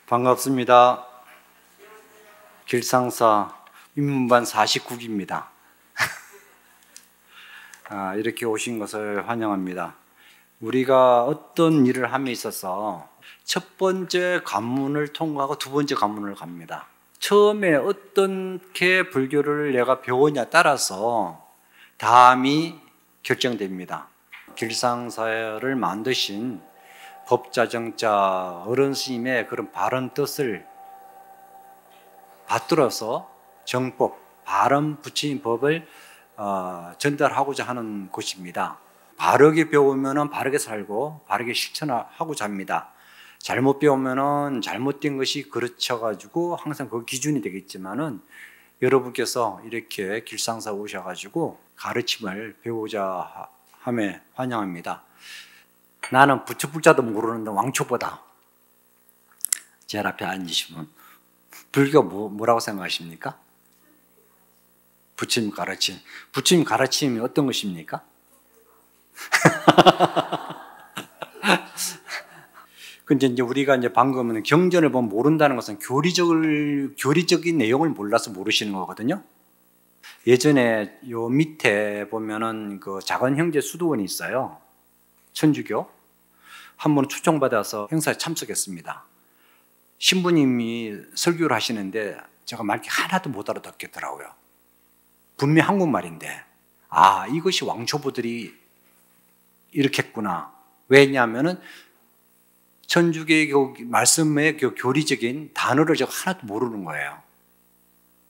반갑습니다. 길상사 입문반 49기입니다. 이렇게 오신 것을 환영합니다. 우리가 어떤 일을 함에 있어서 첫 번째 관문을 통과하고 두 번째 관문을 갑니다. 처음에 어떻게 불교를 내가 배우냐에 따라서 다음이 결정됩니다. 길상사를 만드신 법자정자 어른 스님의 그런 바른 뜻을 받들어서 정법, 바른 부처님 법을 전달하고자 하는 곳입니다. 바르게 배우면 바르게 살고 바르게 실천하고자 합니다. 잘못 배우면 잘못된 것이 그르쳐가지고 항상 그 기준이 되겠지만은 여러분께서 이렇게 길상사 오셔가지고 가르침을 배우자 함에 환영합니다. 나는 부처불자도 모르는데 왕초보다. 제 앞에 앉으시면 불교 뭐라고 생각하십니까? 부처님 가르침. 부처님 가르침이 어떤 것입니까? 근데 이제 우리가 이제 방금은 경전을 보면 모른다는 것은 교리적인 내용을 몰라서 모르시는 거거든요. 예전에 요 밑에 보면은 그 작은 형제 수도원이 있어요. 천주교. 한 번 초청받아서 행사에 참석했습니다. 신부님이 설교를 하시는데 제가 말 하나도 못 알아듣겠더라고요. 분명 한국말인데 이것이 왕초보들이 이렇게 했구나. 왜냐하면은 천주교 말씀의 그 교리적인 단어를 제가 하나도 모르는 거예요.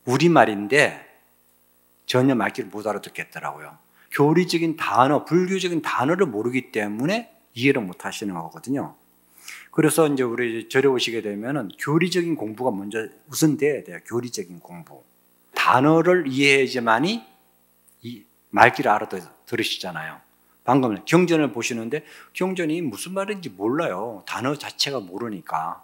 우리말인데 전혀 말귀를 못 알아듣겠더라고요. 교리적인 단어, 불교적인 단어를 모르기 때문에 이해를 못 하시는 거거든요. 그래서 이제 우리 절에 오시게 되면은 교리적인 공부가 먼저 우선 돼야 돼요. 교리적인 공부. 단어를 이해해야지만이 이 말귀를 알아들으시잖아요. 방금 경전을 보시는데 경전이 무슨 말인지 몰라요. 단어 자체가 모르니까.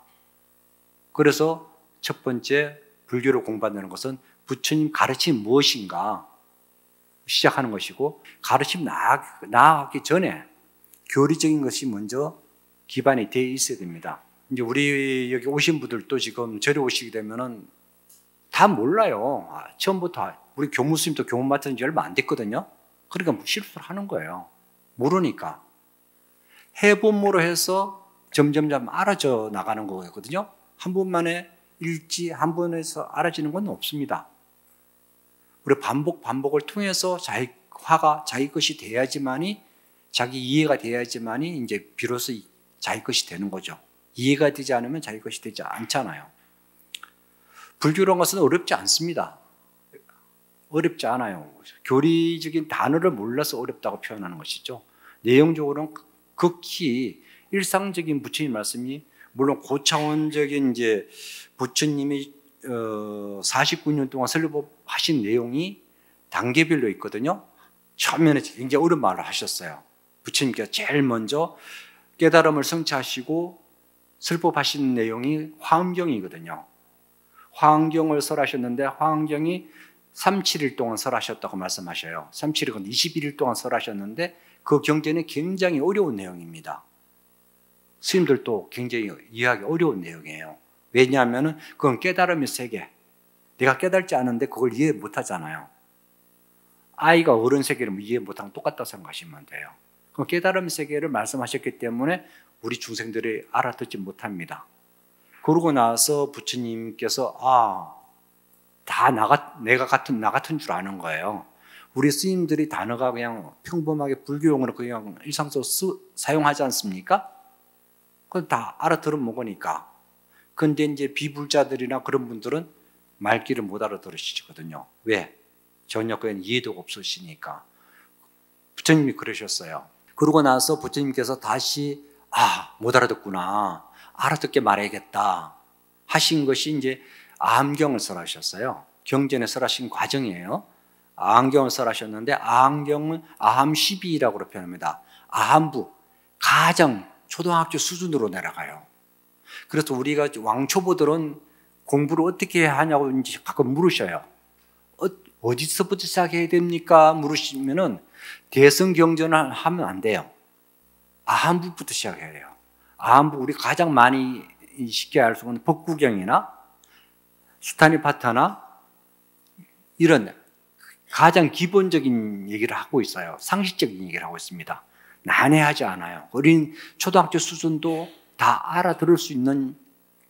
그래서 첫 번째 불교를 공부한다는 것은 부처님 가르침이 무엇인가 시작하는 것이고, 가르침 나아가기 전에 교리적인 것이 먼저 기반이 되어 있어야 됩니다. 이제 우리 여기 오신 분들도 지금 절에 오시게 되면은 다 몰라요. 처음부터 우리 교무스님도 교무 맡은 지 얼마 안 됐거든요. 그러니까 실수를 하는 거예요. 모르니까. 해봄으로 해서 점점점 알아져 나가는 거거든요. 한 번만에 일지 한 번에서 알아지는 건 없습니다. 우리 반복을 통해서 자기 화가 자기 것이 돼야지만이, 자기 이해가 돼야지만이 이제 비로소 자기 것이 되는 거죠. 이해가 되지 않으면 자기 것이 되지 않잖아요. 불교라는 것은 어렵지 않습니다. 어렵지 않아요. 교리적인 단어를 몰라서 어렵다고 표현하는 것이죠. 내용적으로는 극히 일상적인 부처님 말씀이, 물론 고차원적인 이제 부처님이 49년 동안 설법하신 내용이 단계별로 있거든요. 처음에는 굉장히 어려운 말을 하셨어요. 부처님께서 제일 먼저 깨달음을 성취하시고 설법하신 내용이 화엄경이거든요. 화엄경을 설하셨는데 화엄경이 37일 동안 설하셨다고 말씀하셔요. 37일은 21일 동안 설하셨는데 그 경전이 굉장히 어려운 내용입니다. 스님들도 굉장히 이해하기 어려운 내용이에요. 왜냐하면 그건 깨달음의 세계. 내가 깨달지 않은데 그걸 이해 못하잖아요. 아이가 어른 세계를 이해 못하면 똑같다고 생각하시면 돼요. 그 깨달음의 세계를 말씀하셨기 때문에 우리 중생들이 알아듣지 못합니다. 그러고 나서 부처님께서 다 나 같은 줄 아는 거예요. 우리 스님들이 단어가 그냥 평범하게 불교용으로 그냥 일상적으로 사용하지 않습니까? 그건 다 알아들은 먹으니까. 근데 이제 비불자들이나 그런 분들은 말귀를 못 알아들으시거든요. 왜? 전혀 그냥 이해도가 없으시니까. 부처님이 그러셨어요. 그러고 나서 부처님께서 다시 못 알아듣구나. 알아듣게 말해야겠다 하신 것이 이제 아함경을 설하셨어요. 경전에 설하신 과정이에요. 아함경을 설하셨는데 아함경은 아함 12라고 표현합니다. 아함부, 가장 초등학교 수준으로 내려가요. 그래서 우리가 왕초보들은 공부를 어떻게 하냐고 이제 가끔 물으셔요. 어디서부터 시작해야 됩니까? 물으시면은 대승경전을 하면 안 돼요. 아함부부터 시작해야 돼요. 아함부, 우리 가장 많이 쉽게 알 수 있는 법구경이나 스타니파타나 이런 가장 기본적인 얘기를 하고 있어요. 상식적인 얘기를 하고 있습니다. 난해하지 않아요. 어린 초등학교 수준도 다 알아들을 수 있는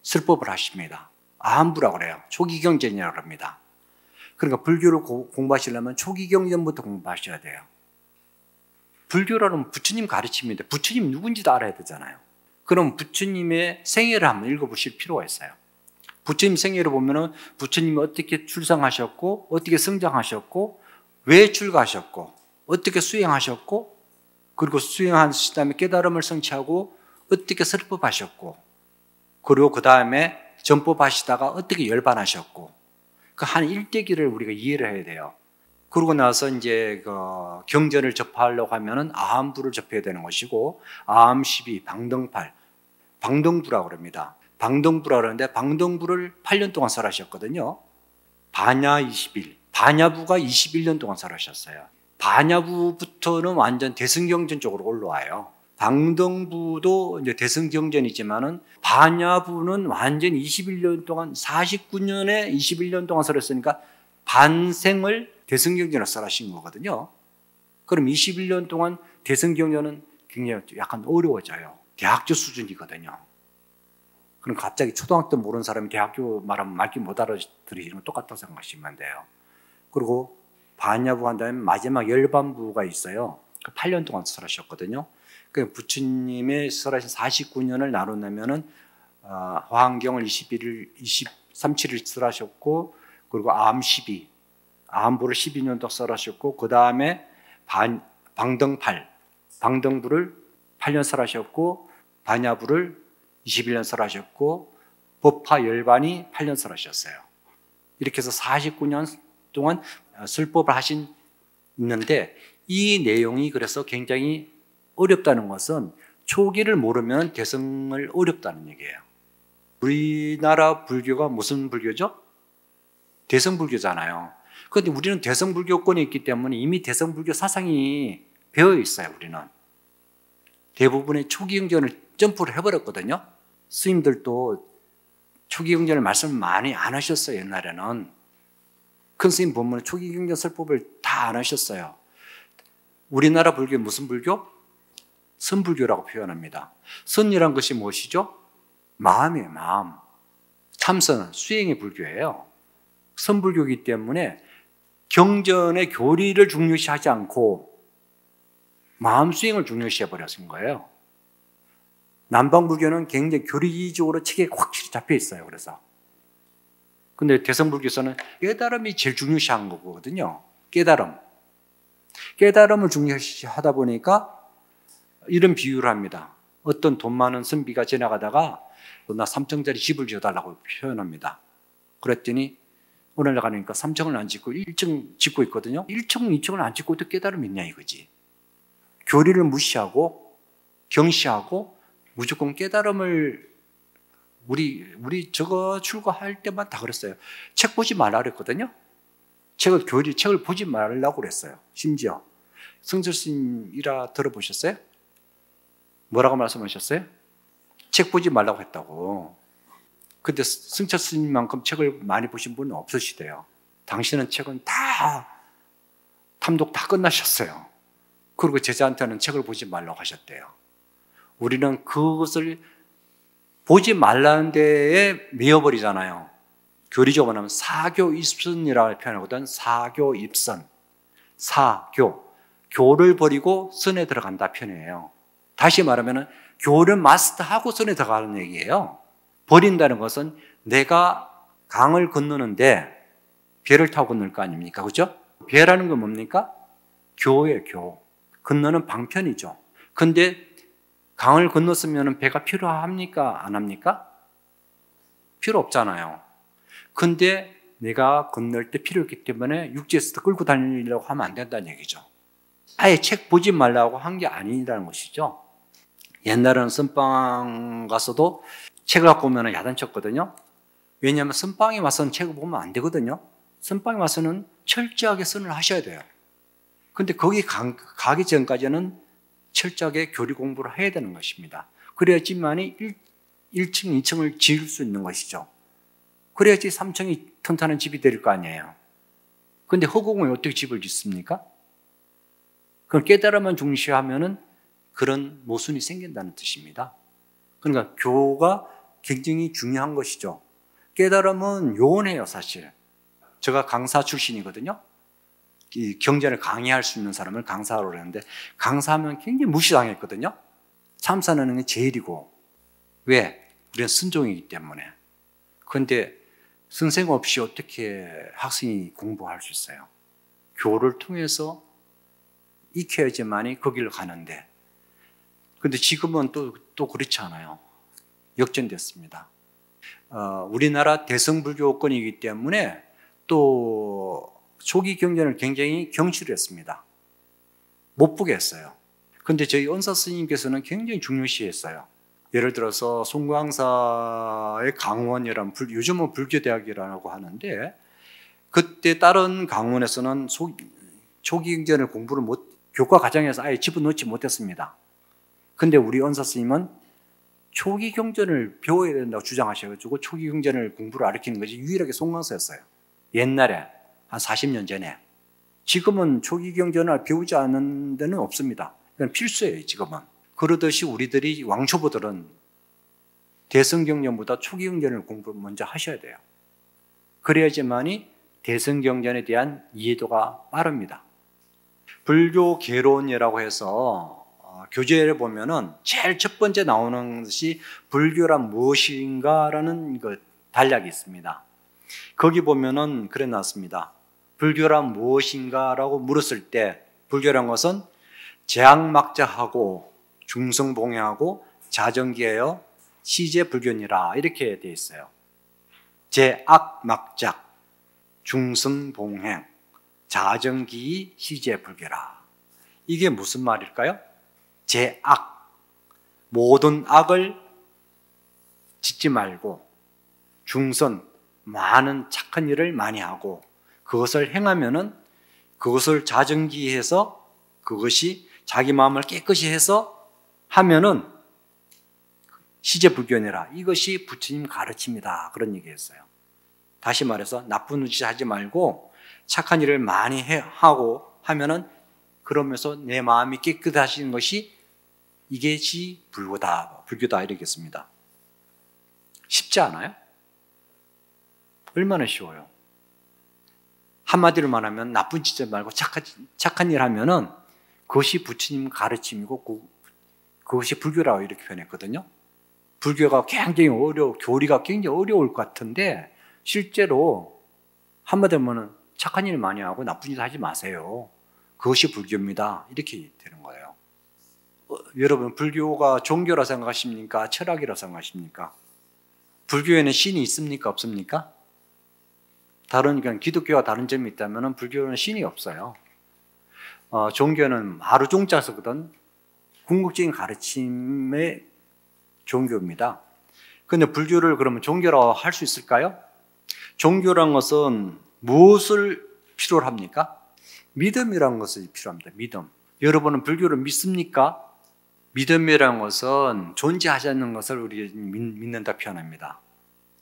설법을 하십니다. 아함부라고 그래요. 초기경전이라고 합니다. 그러니까 불교를 공부하시려면 초기경전부터 공부하셔야 돼요. 불교라는 부처님 가르침인데 부처님 누군지도 알아야 되잖아요. 그럼 부처님의 생애를 한번 읽어보실 필요가 있어요. 부처님 생애를 보면은 부처님이 어떻게 출생하셨고, 어떻게 성장하셨고, 왜 출가하셨고, 어떻게 수행하셨고, 그리고 수행하신 다음에 깨달음을 성취하고, 어떻게 설법하셨고, 그리고 그 다음에 전법하시다가 어떻게 열반하셨고, 그 한 일대기를 우리가 이해를 해야 돼요. 그러고 나서 이제 그 경전을 접하려고 하면은 아함부를 접해야 되는 것이고, 아함12, 방등팔, 방등부라고 그럽니다. 방등부라고 그러는데 방등부를 8년 동안 설하셨거든요. 반야 20일, 반야부가 21년 동안 설하셨어요. 반야부부터는 완전 대승경전 쪽으로 올라와요. 방등부도 이제 대승경전이지만은 반야부는 완전 21년 동안 49년에 21년 동안 설했으니까 반생을 대승경전을 설하신 거거든요. 그럼 21년 동안 대승경전은 굉장히 약간 어려워져요. 대학교 수준이거든요. 그럼 갑자기 초등학교 모르는 사람이 대학교 말하면 말귀 못 알아들으시는 건 똑같다고 생각하시면 돼요. 그리고 반야부 한 다음에 마지막 열반부가 있어요. 8년 동안 설하셨거든요. 그 부처님의 설하신 49년을 나눈다면은 화엄경을 23일을 설하셨고, 그리고 아함12, 아함부를 12년 동안 설하셨고, 그 다음에 방등팔, 방등부를 8년 설하셨고, 반야부를 21년 설하셨고, 법화 열반이 8년 설하셨어요. 이렇게 해서 49년 동안 설법을 있는데, 이 내용이 그래서 굉장히 어렵다는 것은 초기를 모르면 대승을 어렵다는 얘기예요. 우리나라 불교가 무슨 불교죠? 대승불교잖아요. 그런데 우리는 대승불교권에 있기 때문에 이미 대승불교 사상이 배어 있어요. 우리는 대부분의 초기경전을 점프를 해버렸거든요. 스님들도 초기경전을 말씀을 많이 안 하셨어요. 옛날에는 큰 스님 보면 초기경전 설법을 다 안 하셨어요. 우리나라 불교 무슨 불교? 선불교라고 표현합니다. 선이란 것이 무엇이죠? 마음이에요. 마음. 참선은 수행의 불교예요. 선불교이기 때문에 경전의 교리를 중요시하지 않고 마음 수행을 중요시해 버렸은 거예요. 남방불교는 굉장히 교리적으로 책에 확실히 잡혀 있어요. 그래서 근데 대성불교에서는 깨달음이 제일 중요시한 거거든요. 깨달음을 중요시하다 보니까 이런 비유를 합니다. 어떤 돈 많은 선비가 지나가다가 나 3층짜리 집을 지어달라고 표현합니다. 그랬더니 오늘 나가니까 3층을 안 짓고 1층 짓고 있거든요. 1층, 2층을 안 짓고 어떻게 깨달음이 있냐 이거지. 교리를 무시하고 경시하고 무조건 깨달음을 우리 저거 출가할 때만 다 그랬어요. 책 보지 말라 그랬거든요. 책을 보지 말라고 그랬어요. 심지어 성철 스님이라 들어보셨어요? 뭐라고 말씀하셨어요? 책 보지 말라고 했다고. 근데 승철 스님만큼 책을 많이 보신 분은 없으시대요. 당신은 책은 다 탐독 다 끝나셨어요. 그리고 제자한테는 책을 보지 말라고 하셨대요. 우리는 그것을 보지 말라는 데에 매여버리잖아요. 교리적으로 하면 사교입선이라고 표현하거든. 사교입선. 교를 버리고 선에 들어간다 표현이에요. 다시 말하면 교를 마스터하고 선에 들어가는 얘기예요. 버린다는 것은 내가 강을 건너는데 배를 타고 건널 거 아닙니까? 그죠? 배라는 건 뭡니까? 교예요, 교. 건너는 방편이죠. 근데 강을 건넜으면 배가 필요합니까? 안 합니까? 필요 없잖아요. 근데 내가 건널 때 필요했기 때문에 육지에서 끌고 다니려고 하면 안 된다는 얘기죠. 아예 책 보지 말라고 한 게 아니라는 것이죠. 옛날에는 선방 가서도 책을 갖고 오면 야단쳤거든요. 왜냐하면 선방에 와서는 책을 보면 안 되거든요. 선방에 와서는 철저하게 선을 하셔야 돼요. 근데 거기 가기 전까지는 철저하게 교리 공부를 해야 되는 것입니다. 그래야지만이 1층, 2층을 지을 수 있는 것이죠. 그래야지 3층이 튼튼한 집이 될 거 아니에요. 그런데 허공에 어떻게 집을 짓습니까? 그걸 깨달음만 중시하면은 그런 모순이 생긴다는 뜻입니다. 그러니까 교가 굉장히 중요한 것이죠. 깨달음은 요원해요, 사실. 제가 강사 출신이거든요. 이 경전을 강의할 수 있는 사람을 강사로 그러는데 강사하면 굉장히 무시당했거든요. 참선하는 게 제일이고. 왜? 우리는 순종이기 때문에. 그런데 선생 없이 어떻게 학생이 공부할 수 있어요? 교를 통해서 익혀야지만이 거기를 가는데. 근데 지금은 또 그렇지 않아요. 역전됐습니다. 우리나라 대성불교권이기 때문에 또 초기 경전을 굉장히 경치했습니다. 못 보게 했어요. 근데 저희 은사 스님께서는 굉장히 중요시했어요. 예를 들어서 송광사의 강원이란 요즘은 불교대학이라고 하는데 그때 다른 강원에서는 초기 경전을 공부를 교과 과정에서 아예 집어넣지 못했습니다. 근데 우리 은사 스님은 초기 경전을 배워야 된다고 주장하셔가지고 초기 경전을 공부를 가르치는 것이 유일하게 송광사였어요. 옛날에 한 40년 전에. 지금은 초기 경전을 배우지 않는 데는 없습니다. 그건 필수예요, 지금은. 그러듯이 우리들이 왕초보들은 대성경전보다 초기 경전을 공부를 먼저 하셔야 돼요. 그래야지만이 대성경전에 대한 이해도가 빠릅니다. 불교 개론이라고 해서 교재를 보면은 제일 첫 번째 나오는 것이 불교란 무엇인가라는 단락이 있습니다. 거기 보면은 그래 놨습니다. 불교란 무엇인가라고 물었을 때 불교란 것은 제약막자하고 중성봉행하고 자정기하여 시제불교니라 이렇게 되어 있어요. 제악막작 중성봉행 자정기 시제불교라. 이게 무슨 말일까요? 제악, 모든 악을 짓지 말고 중선, 많은 착한 일을 많이 하고 그것을 행하면은 그것을 자정기해서 그것이 자기 마음을 깨끗이 해서 하면은 시제불교니라. 이것이 부처님 가르칩니다. 그런 얘기했어요. 다시 말해서 나쁜 짓 하지 말고 착한 일을 많이 하고 하면은 그러면서 내 마음이 깨끗하신 것이 이것이 불교다 이러겠습니다. 쉽지 않아요? 얼마나 쉬워요? 한마디로 말하면 나쁜 짓 말고 착한 일 하면은 그것이 부처님 가르침이고 그것이 불교라고 이렇게 표현했거든요. 불교가 굉장히 교리가 굉장히 어려울 것 같은데 실제로 한마디로 말하면 착한 일 많이 하고 나쁜 짓 하지 마세요. 그것이 불교입니다. 이렇게 되는 거예요. 여러분 불교가 종교라 생각하십니까? 철학이라 생각하십니까? 불교에는 신이 있습니까? 없습니까? 그러니까 기독교와 다른 점이 있다면 불교는 신이 없어요. 종교는 하루 종자 쓰거든 궁극적인 가르침의 종교입니다. 그런데 불교를 그러면 종교라고 할 수 있을까요? 종교란 것은 무엇을 필요로 합니까? 믿음이라는 것이 필요합니다. 믿음. 여러분은 불교를 믿습니까? 믿음이라는 것은 존재하지 않는 것을 우리 믿는다 표현합니다.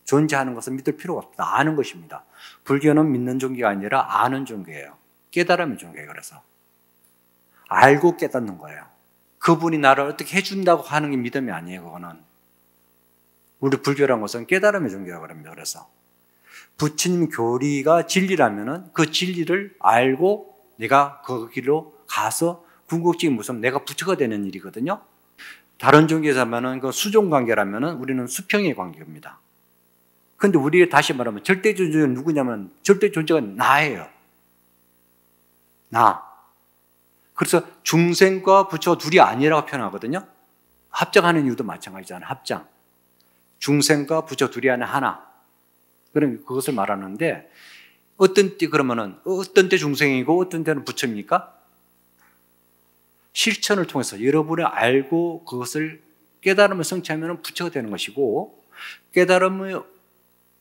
존재하는 것은 믿을 필요가 없다. 아는 것입니다. 불교는 믿는 종교가 아니라 아는 종교예요. 깨달음의 종교예요. 그래서 알고 깨닫는 거예요. 그분이 나를 어떻게 해준다고 하는 게 믿음이 아니에요. 그거는 우리 불교란 것은 깨달음의 종교라고 합니다. 그래서 부처님 교리가 진리라면은 그 진리를 알고 내가 그 길로 가서 궁극적인 무슨 내가 부처가 되는 일이거든요. 다른 종교에서 하면은 그 수종 관계라면은 우리는 수평의 관계입니다. 근데 우리 다시 말하면 절대 존재가 누구냐면 절대 존재가 나예요. 나. 그래서 중생과 부처가 둘이 아니라고 표현하거든요. 합장하는 이유도 마찬가지잖아요. 합장. 중생과 부처 둘이 아니라 하나. 그럼 그것을 말하는데 어떤 때 그러면은 어떤 때 중생이고 어떤 때는 부처입니까? 실천을 통해서 여러분이 알고 그것을 깨달음을 성취하면 부처가 되는 것이고 깨달음을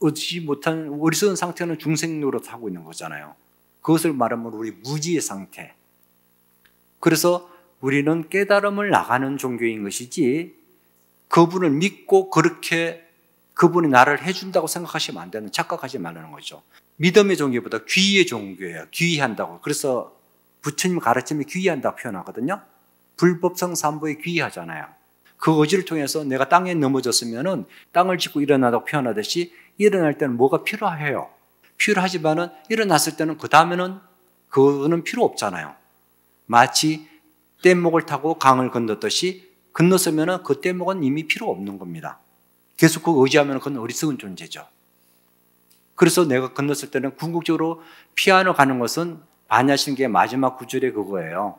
얻지 못한 어리석은 상태는 중생 노릇하고 있는 거잖아요. 그것을 말하면 우리 무지의 상태. 그래서 우리는 깨달음을 나가는 종교인 것이지 그분을 믿고 그렇게 그분이 나를 해준다고 생각하시면 안 되는, 착각하지 말라는 거죠. 믿음의 종교보다 귀의 종교예요. 귀의한다고. 그래서 부처님 가르침이 귀의한다고 표현하거든요. 불법성 삼보에 귀의하잖아요. 그 의지를 통해서 내가 땅에 넘어졌으면은 땅을 짚고 일어나다고 표현하듯이 일어날 때는 뭐가 필요해요. 필요하지만은 일어났을 때는 그 다음에는 그거는 필요 없잖아요. 마치 뗏목을 타고 강을 건넜듯이 건넜으면은 그 뗏목은 이미 필요 없는 겁니다. 계속 그 의지하면 그건 어리석은 존재죠. 그래서 내가 건넜을 때는 궁극적으로 피하러 가는 것은 반야신계의 마지막 구절에 그거예요.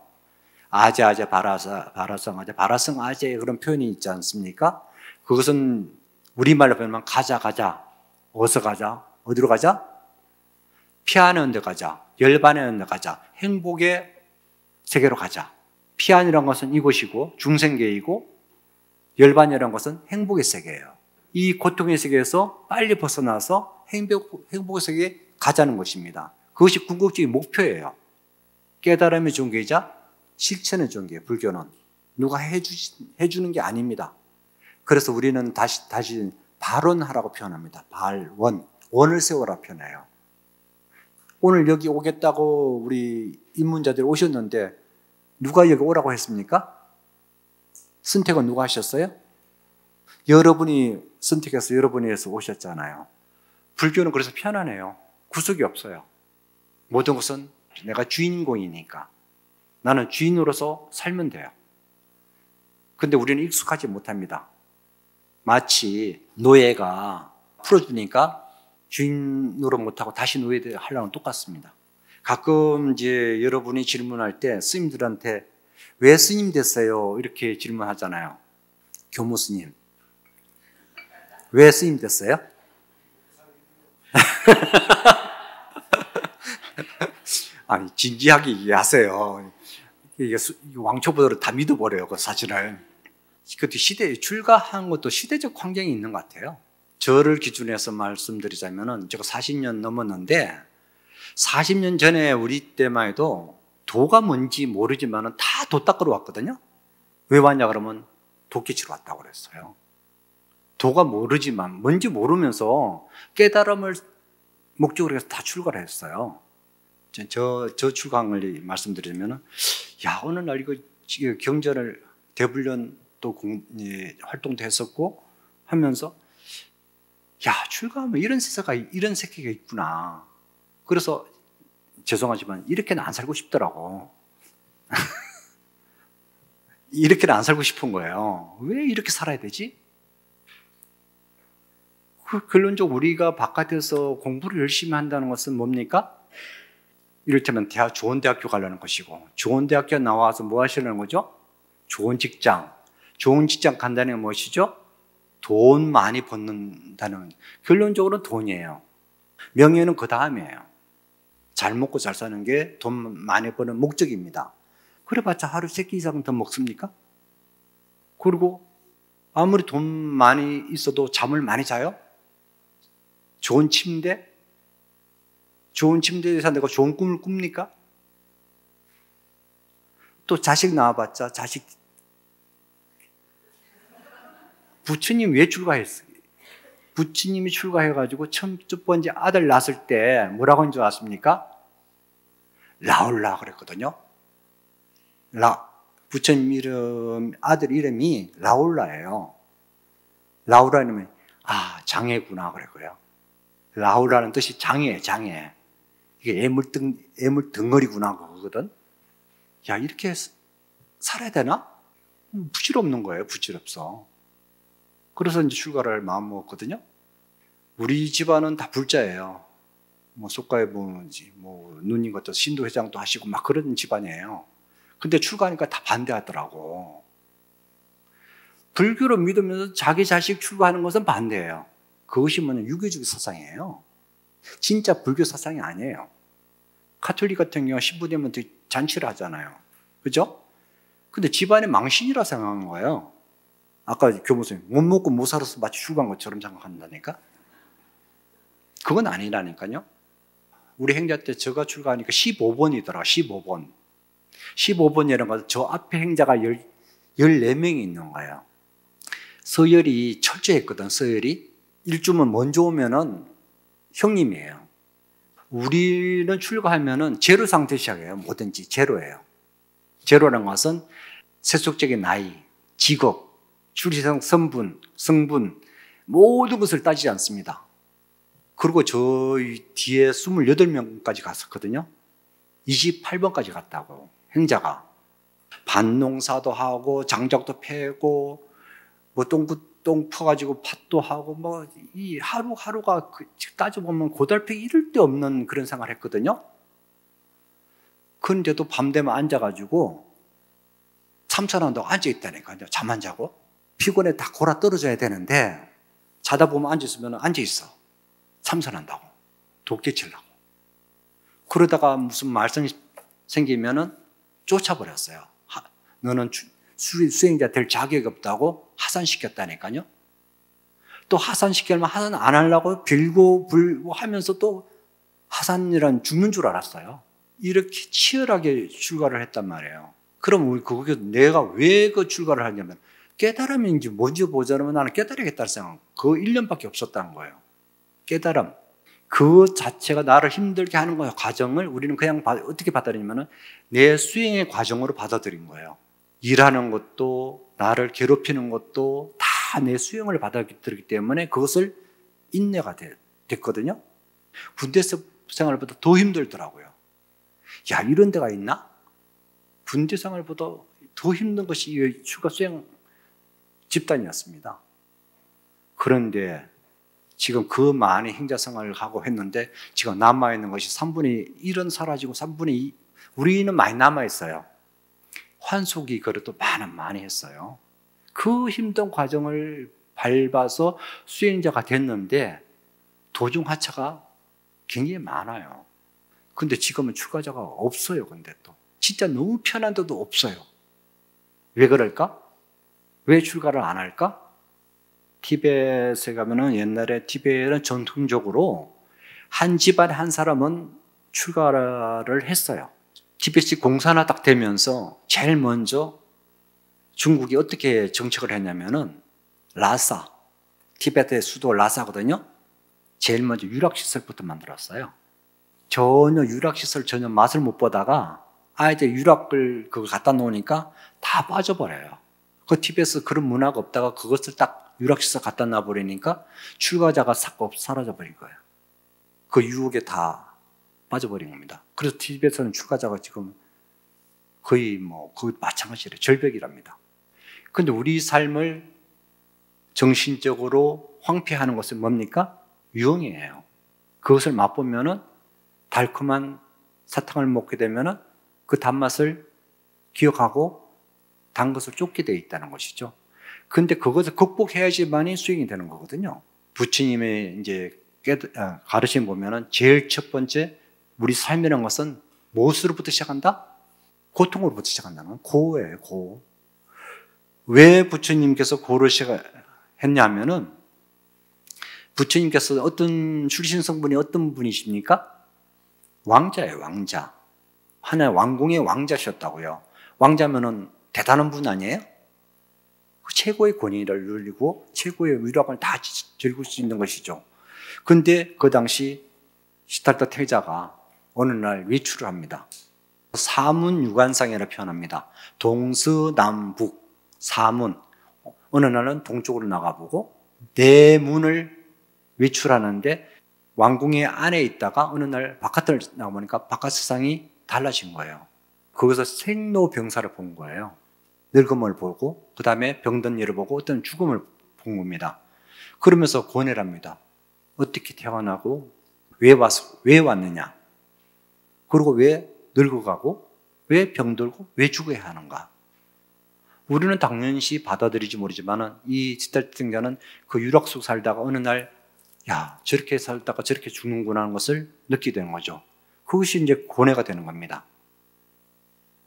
아제 아제 바라성 아제 바라성 아제 그런 표현이 있지 않습니까? 그것은 우리말로 표현하면 가자 가자, 어서 가자, 어디로 가자? 피하는 데 가자, 열반하는 데 가자, 행복의 세계로 가자. 피안이라는 것은 이곳이고 중생계이고 열반이라는 것은 행복의 세계예요. 이 고통의 세계에서 빨리 벗어나서 행복의 세계에 가자는 것입니다. 그것이 궁극적인 목표예요. 깨달음의 종교이자 실천의 종교예요. 불교는 누가 해주는 게 아닙니다. 그래서 우리는 다시 발원하라고 표현합니다. 발원, 원을 세워라 표현해요. 오늘 여기 오겠다고 우리 입문자들 오셨는데 누가 여기 오라고 했습니까? 선택은 누가 하셨어요? 여러분이 선택해서 여러분이 해서 오셨잖아요. 불교는 그래서 편안해요. 구속이 없어요. 모든 것은 내가 주인공이니까 나는 주인으로서 살면 돼요. 근데 우리는 익숙하지 못합니다. 마치 노예가 풀어주니까 주인으로 못하고 다시 노예를 하려면 똑같습니다. 가끔 이제 여러분이 질문할 때 스님들한테 왜 스님 됐어요? 이렇게 질문하잖아요. 교무 스님. 왜 스님 됐어요? 아니, 진지하게 얘기하세요. 이게 왕초보들은 다 믿어버려요, 그 사실을. 그것도 출가한 것도 시대적 환경이 있는 것 같아요. 저를 기준해서 말씀드리자면은 제가 40년 넘었는데 40년 전에 우리 때만 해도 도가 뭔지 모르지만은 다 도 닦으러 왔거든요. 왜 왔냐 그러면 도끼치러 왔다고 그랬어요. 도가 모르지만 뭔지 모르면서 깨달음을 목적으로 해서 다 출가를 했어요. 저 출가를 말씀드리면은 야, 어느 날 이거 경전을 대불련 또 활동도 했었고 하면서 야, 출가하면 이런 세계가 있구나. 그래서 죄송하지만 이렇게는 안 살고 싶더라고. 이렇게는 안 살고 싶은 거예요. 왜 이렇게 살아야 되지? 결론적으로 우리가 바깥에서 공부를 열심히 한다는 것은 뭡니까? 이를테면 좋은 대학교 가려는 것이고, 좋은 대학교 나와서 뭐 하시려는 거죠? 좋은 직장. 좋은 직장 간다는 건 무엇이죠? 돈 많이 버는다는, 결론적으로는 돈이에요. 명예는 그 다음이에요. 잘 먹고 잘 사는 게 돈 많이 버는 목적입니다. 그래봤자 하루 3끼 이상 더 먹습니까? 그리고 아무리 돈 많이 있어도 잠을 많이 자요? 좋은 침대에 산다고 좋은 꿈을 꿉니까? 또 자식 낳아봤자 부처님 왜 출가했어요? 부처님이 출가해가지고 첫 번째 아들 낳았을 때 뭐라고 한 줄 아십니까? 라울라 그랬거든요. 부처님 아들 이름이 라울라예요. 라울라는 장애구나 그랬고요. 라울라는 뜻이 장애. 이게 애물 덩어리구나 그거거든. 야, 이렇게 살아야 되나? 부질없는 거예요. 부질없어. 그래서 이제 출가를 마음 먹었거든요. 우리 집안은 다 불자예요. 속가에 누님 같은 신도 회장도 하시고 막 그런 집안이에요. 근데 출가하니까 다 반대하더라고. 불교를 믿으면서 자기 자식 출가하는 것은 반대예요. 그것이 유교적 사상이에요. 진짜 불교 사상이 아니에요. 가톨릭 같은 경우 신부되면 잔치를 하잖아요. 그죠? 근데 집안의 망신이라 생각하는 거예요. 아까 교무선생님, 못 먹고 못 살아서 마치 출가한 것처럼 생각한다니까? 그건 아니라니까요. 우리 행자 때 제가 출가하니까 15번이더라, 15번. 15번이라는 건 저 앞에 행자가 14명이 있는 거예요. 서열이 철저했거든. 서열이 일주면 먼저 오면은 형님이에요. 우리는 출가하면은 제로 상태 시작해요. 뭐든지 제로예요. 제로라는 것은 세속적인 나이, 직업, 출생 성분, 성분 모든 것을 따지지 않습니다. 그리고 저희 뒤에 28명까지 갔었거든요. 28번까지 갔다고. 행자가 밭농사도 하고 장작도 패고 뭐 똥 퍼가지고 팥도 하고 뭐 이 하루하루가 따져보면 고달팽이 이럴 데 없는 그런 생활을 했거든요. 그런데도 밤 되면 앉아가지고 참선한다고 앉아있다니까요. 잠 안 자고 피곤해 다 골아 떨어져야 되는데 자다 보면 앉아있으면 앉아있어. 참선한다고 독재치려고. 그러다가 무슨 말썽이 생기면은 쫓아버렸어요. 너는 수행자 될 자격이 없다고 하산시켰다니까요. 또 하산시키면 하산 안 하려고 빌고 불고 하면서 또 하산이란 죽는 줄 알았어요. 이렇게 치열하게 출가를 했단 말이에요. 그럼 그게 내가 왜 그 출가를 하냐면 깨달음인지 뭔지 보자면 나는 깨달아야겠다는 생각. 그 1년밖에 없었다는 거예요. 깨달음. 그 자체가 나를 힘들게 하는 거예요. 과정을 우리는 그냥 어떻게 받아들이냐면 내 수행의 과정으로 받아들인 거예요. 일하는 것도 나를 괴롭히는 것도 다 내 수행을 받아들이기 때문에 그것을 인내가 됐거든요. 군대 생활보다 더 힘들더라고요. 야, 이런 데가 있나? 군대 생활보다 더 힘든 것이 출가 수행 집단이었습니다. 그런데 지금 그 많은 행자 생활을 하고 했는데 지금 남아있는 것이 3분의 1은 사라지고 3분의 2, 우리는 많이 남아있어요. 환속이 그래도 많이 했어요. 그 힘든 과정을 밟아서 수행자가 됐는데 도중 하차가 굉장히 많아요. 근데 지금은 출가자가 없어요. 근데 또 진짜 너무 편한데도 없어요. 왜 그럴까? 왜 출가를 안 할까? 티벳에 가면은 옛날에 티벳은 전통적으로 한 집안에 한 사람은 출가를 했어요. 티벳이 공산화 딱 되면서 제일 먼저 중국이 어떻게 정책을 했냐면은 라사, 티벳의 수도 라사거든요. 제일 먼저 유락시설부터 만들었어요. 유락시설 전혀 맛을 못 보다가 아이들 유락을 그거 갖다 놓으니까 다 빠져버려요. 그 티벳에서 그런 문화가 없다가 그것을 딱 유락시설 갖다 놔버리니까 출가자가 싹 사라져버린 거예요. 그 유혹에 다 빠져버린 겁니다. 그래서 티벳에서는 출가자가 지금 거의 거의 마찬가지로 절벽이랍니다. 그런데 우리 삶을 정신적으로 황폐하는 것은 뭡니까? 유흥이에요. 그것을 맛보면은 달콤한 사탕을 먹게 되면은 그 단맛을 기억하고 단 것을 쫓게 되어 있다는 것이죠. 근데 그것을 극복해야지만이 수행이 되는 거거든요. 부처님의 이제 가르침 보면은 제일 첫 번째 우리 삶이라는 것은 무엇으로부터 시작한다? 고통으로부터 시작한다는 고예요, 고. 왜 부처님께서 고를 시작했냐면은 부처님께서 어떤 출신 성분이 어떤 분이십니까? 왕자예요, 왕자. 하나의 왕궁의 왕자셨다고요. 왕자면은 대단한 분 아니에요? 최고의 권위를 누리고 최고의 위력을 다 즐길 수 있는 것이죠. 근데 그 당시 시달타 태자가 어느 날 외출을 합니다. 사문유관상이라고 표현합니다. 동서남북 사문. 어느 날은 동쪽으로 나가보고 네 문을 외출하는데 왕궁의 안에 있다가 어느 날 바깥을 나가보니까 바깥 세상이 달라진 거예요. 거기서 생로병사를 본 거예요. 늙음을 보고 그 다음에 병든 일을 보고 어떤 죽음을 본 겁니다. 그러면서 고뇌를 합니다. 어떻게 태어나고 왜 왔느냐? 그리고 왜 늙어가고 왜 병들고 왜 죽어야 하는가? 우리는 당연시 받아들이지 모르지만 이 시달자는 그 유락 속 살다가 어느 날 야, 저렇게 살다가 저렇게 죽는구나 하는 것을 느끼게 되는 거죠. 그것이 이제 고뇌가 되는 겁니다.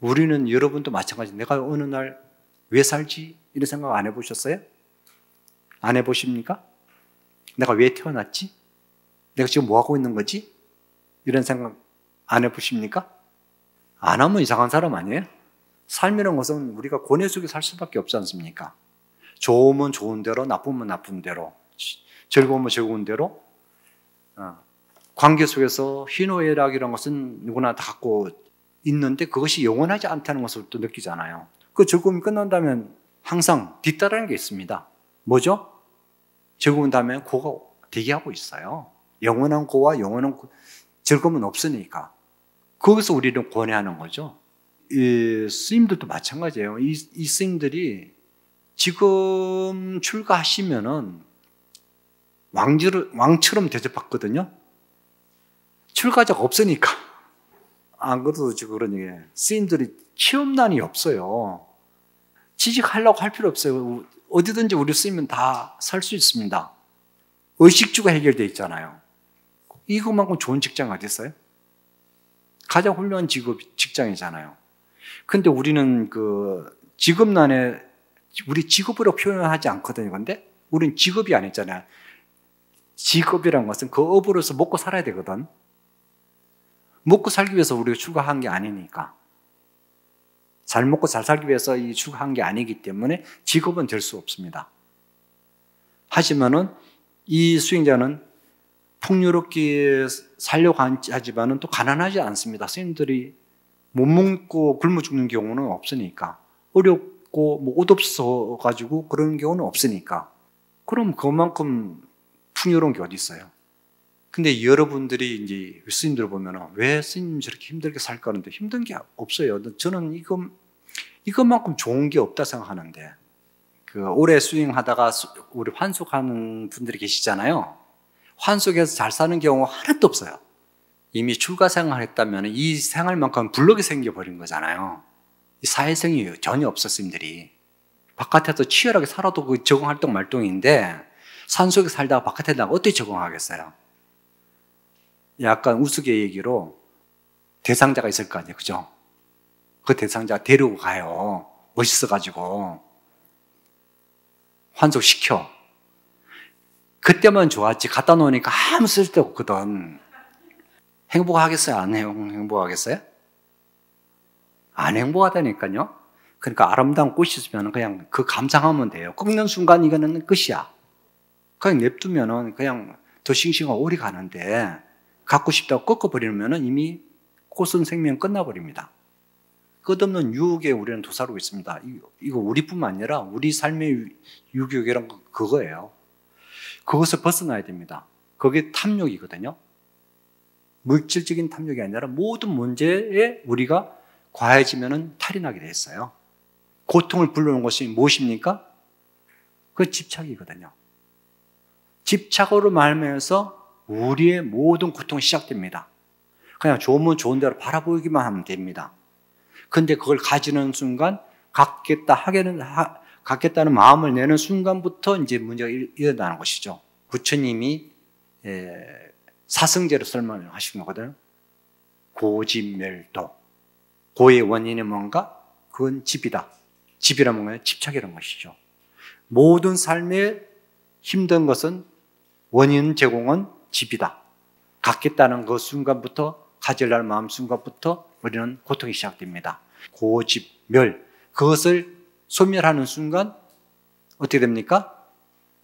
우리는 여러분도 마찬가지. 내가 어느 날 왜 살지? 이런 생각 안 해보셨어요? 안 해보십니까? 내가 왜 태어났지? 내가 지금 뭐 하고 있는 거지? 이런 생각 안 해보십니까? 안 하면 이상한 사람 아니에요? 삶이라는 것은 우리가 고뇌 속에 살 수밖에 없지 않습니까? 좋으면 좋은 대로, 나쁘면 나쁜 대로, 즐거우면 즐거운 대로. 관계 속에서 희노애락이라는 것은 누구나 다 갖고 있는데 그것이 영원하지 않다는 것을 또 느끼잖아요. 그 즐거움이 끝난다면 항상 뒤따르는 게 있습니다. 뭐죠? 즐거운 다음에 고가 대기하고 있어요. 영원한 고와 영원한 즐거움은 없으니까. 거기서 우리는 권해하는 거죠. 이 스님들도 마찬가지예요. 이 스님들이 지금 출가하시면은 왕처럼 대접받거든요. 출가자가 없으니까. 안 그래도 지금 그러니 스님들이 취업난이 없어요. 취직하려고 할 필요 없어요. 어디든지 우리 스님은 다 살 수 있습니다. 의식주가 해결되어 있잖아요. 이것만큼 좋은 직장 어디 있어요? 가장 훌륭한 직장이잖아요. 근데 우리는 그 직업난에 우리 직업으로 표현하지 않거든요. 근데 우리는 직업이 아니잖아요. 직업이란 것은 그 업으로서 먹고 살아야 되거든. 먹고 살기 위해서 우리가 출가한 게 아니니까. 잘 먹고 잘 살기 위해서 이 출가한 게 아니기 때문에 직업은 될 수 없습니다. 하지만은 이 수행자는 풍요롭게 살려고 하지만은 또 가난하지 않습니다. 스님들이 못 먹고 굶어 죽는 경우는 없으니까. 어렵고 뭐 옷 없어 가지고 그런 경우는 없으니까. 그럼 그만큼 풍요로운 게 어디 있어요? 근데 여러분들이 이제 스님들 보면은 왜 스님 저렇게 힘들게 살까 하는데 힘든 게 없어요. 저는 이것만큼 좋은 게 없다 생각하는데 그 오래 수행하다가 우리 환속하는 분들이 계시잖아요. 환속에서 잘 사는 경우 하나도 없어요. 이미 출가 생활했다면 이 생활만큼 불력이 생겨버린 거잖아요. 사회성이 전혀 없어 스님들이. 바깥에서 치열하게 살아도 그 적응활동 말동인데 산속에 살다가 바깥에 나가 어떻게 적응하겠어요? 약간 우스갯얘기로 대상자가 있을 거 아니에요. 그죠? 그 대상자 데리고 가요. 멋있어가지고. 환속시켜. 그때만 좋았지. 갖다 놓으니까 아무 쓸데 없거든. 행복하겠어요? 안 행복하겠어요? 안 행복하다니까요. 그러니까 아름다운 꽃이 있으면 그냥 그 감상하면 돼요. 꺾는 순간 이거는 끝이야. 그냥 냅두면은 그냥 더 싱싱하고 오래 가는데 갖고 싶다고 꺾어버리면 이미 꽃은 생명 끝나버립니다. 끝없는 유혹에 우리는 도사리고 있습니다. 이거 우리뿐만 아니라 우리 삶의 유혹이란 그거예요. 그것을 벗어나야 됩니다. 그게 탐욕이거든요. 물질적인 탐욕이 아니라 모든 문제에 우리가 과해지면 탈이 나게 돼 있어요. 고통을 불러오는 것이 무엇입니까? 그 집착이거든요. 집착으로 말미암아서 우리의 모든 고통이 시작됩니다. 그냥 좋으면 좋은 대로 바라보기만 하면 됩니다. 근데 그걸 가지는 순간 갖겠다는 마음을 내는 순간부터 이제 문제가 일어나는 것이죠. 부처님이 사승제로 설명을 하신 거거든요. 고집멸도. 고의 원인이 뭔가? 그건 집이다. 집이란 뭔가요? 집착이라는 것이죠. 모든 삶에 힘든 것은 원인 제공은 집이다. 갖겠다는 그 순간부터, 가지려는 마음 순간부터 우리는 고통이 시작됩니다. 고집, 멸. 그것을 소멸하는 순간 어떻게 됩니까?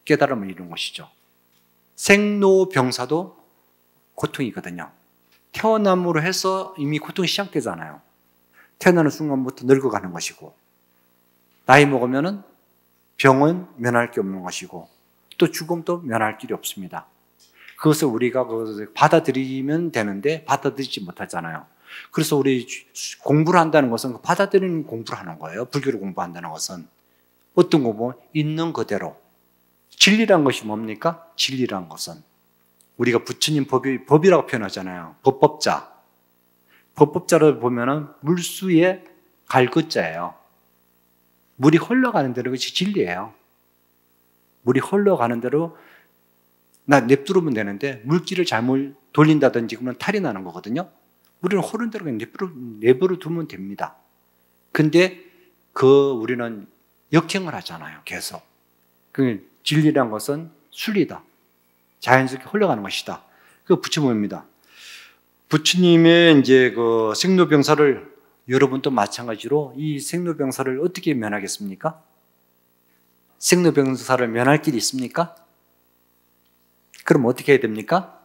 깨달음을 이루는 것이죠. 생로병사도 고통이거든요. 태어남으로 해서 이미 고통이 시작되잖아요. 태어나는 순간부터 늙어가는 것이고, 나이 먹으면은 병은 면할 게 없는 것이고, 또 죽음도 면할 길이 없습니다. 그것을 우리가 받아들이면 되는데 받아들이지 못하잖아요. 그래서 우리 공부를 한다는 것은 받아들이는 공부를 하는 거예요. 불교를 공부한다는 것은. 어떤 공부? 있는 그대로. 진리란 것이 뭡니까? 진리란 것은 우리가 부처님 법이라고 표현하잖아요. 법법자. 법법자를 보면은 물수의 갈것자예요. 물이 흘러가는 대로 그것이 진리예요. 물이 흘러가는 대로 나 냅두르면 되는데 물길을 잘못 돌린다든지 그러면 탈이 나는 거거든요. 우리는 흐르는 대로 그냥 내버려 두면 됩니다. 근데 우리는 역행을 하잖아요. 계속. 그 진리란 것은 순리다. 자연스럽게 흘러가는 것이다. 그 부처님입니다. 부처님의 이제 그 생로병사를 여러분도 마찬가지로 이 생로병사를 어떻게 면하겠습니까? 생로병사를 면할 길이 있습니까? 그럼 어떻게 해야 됩니까?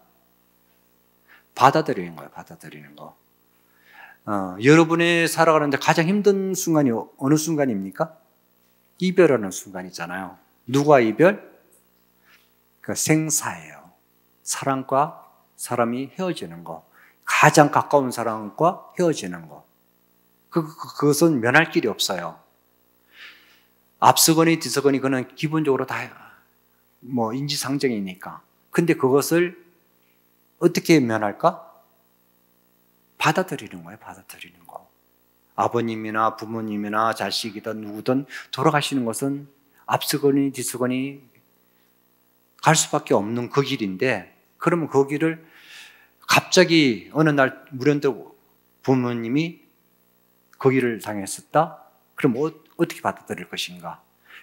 받아들이는 거예요. 받아들이는 거. 여러분이 살아가는데 가장 힘든 순간이 어느 순간입니까? 이별하는 순간이잖아요. 누가 이별? 그 생사예요. 사람과 사람이 헤어지는 거. 가장 가까운 사람과 헤어지는 거. 그것은 면할 길이 없어요. 앞서거니 뒤서거니 그는 기본적으로 다 인지상정이니까. 근데 그것을 어떻게 면할까? 받아들이는 거예요. 받아들이는 거. 아버님이나 부모님이나 자식이든 누구든 돌아가시는 것은 앞서거니 뒤서거니 갈 수밖에 없는 그 길인데, 그러면 그 길을 갑자기 어느 날 무련도 부모님이 그 길을 당했었다? 그럼 어떻게 받아들일 것인가?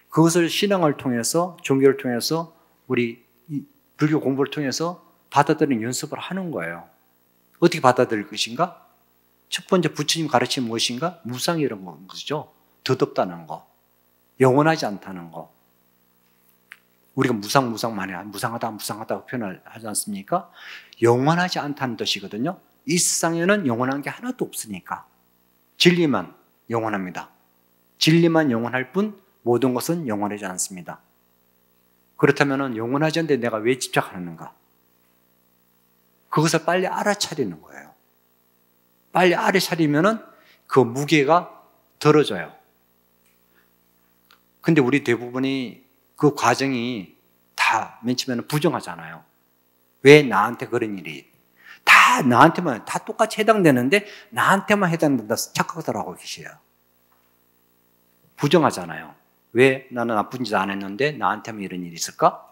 그것을 신앙을 통해서, 종교를 통해서, 우리 불교 공부를 통해서 받아들이는 연습을 하는 거예요. 어떻게 받아들일 것인가? 첫 번째 부처님 가르침이 무엇인가? 무상이라는 것이죠. 덧없다는 거. 영원하지 않다는 거. 우리가 무상하다고 표현을 하지 않습니까? 영원하지 않다는 뜻이거든요. 이 세상에는 영원한 게 하나도 없으니까. 진리만 영원합니다. 진리만 영원할 뿐 모든 것은 영원하지 않습니다. 그렇다면 영원하지 않는데 내가 왜 집착하는가? 그것을 빨리 알아차리는 거예요. 빨리 알아차리면은 그 무게가 덜어져요. 근데 우리 대부분이 그 과정이 다 맨 처음에는 부정하잖아요. 왜 나한테 그런 일이? 다 나한테만, 다 똑같이 해당되는데 나한테만 해당된다 착각들 하고 계세요. 부정하잖아요. 왜 나는 나쁜 짓 안 했는데 나한테만 이런 일이 있을까?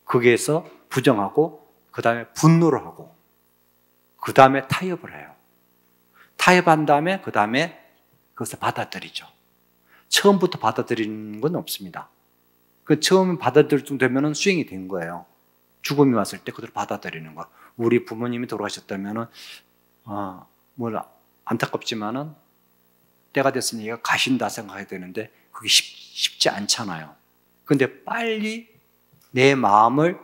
거기에서 부정하고 그 다음에 분노를 하고 그 다음에 타협을 해요. 타협한 다음에 그 다음에 그것을 받아들이죠. 처음부터 받아들이는 건 없습니다. 그 처음 받아들일 정도 되면 수행이 된 거예요. 죽음이 왔을 때 그대로 받아들이는 거. 우리 부모님이 돌아가셨다면은 안타깝지만은 때가 됐으니 얘가 가신다 생각해야 되는데 그게 쉽지 않잖아요. 근데 빨리 내 마음을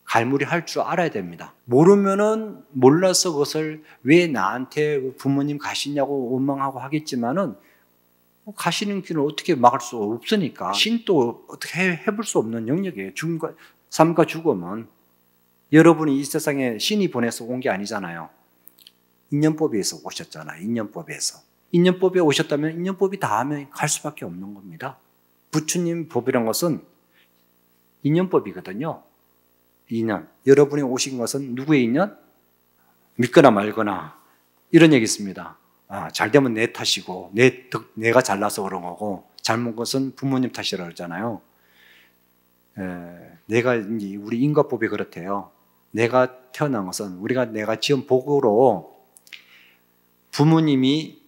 갈무리할 줄 알아야 됩니다. 모르면은 몰라서 그것을 왜 나한테 부모님 가시냐고 원망하고 하겠지만은 가시는 길을 어떻게 막을 수 없으니까. 신도 어떻게 해볼 수 없는 영역이에요. 삶과 죽음은. 여러분이 이 세상에 신이 보내서 온 게 아니잖아요. 인연법에서 오셨잖아요. 인연법에 오셨다면 인연법이 닿으면 갈 수밖에 없는 겁니다. 부처님 법이란 것은 인연법이거든요. 인연. 여러분이 오신 것은 누구의 인연? 믿거나 말거나 이런 얘기 있습니다. 잘 되면 내 탓이고 내가 잘나서 그런 거고 잘못 것은 부모님 탓이라고 그러잖아요. 우리 인과법이 그렇대요. 내가 태어난 것은 내가 지은 복으로 부모님이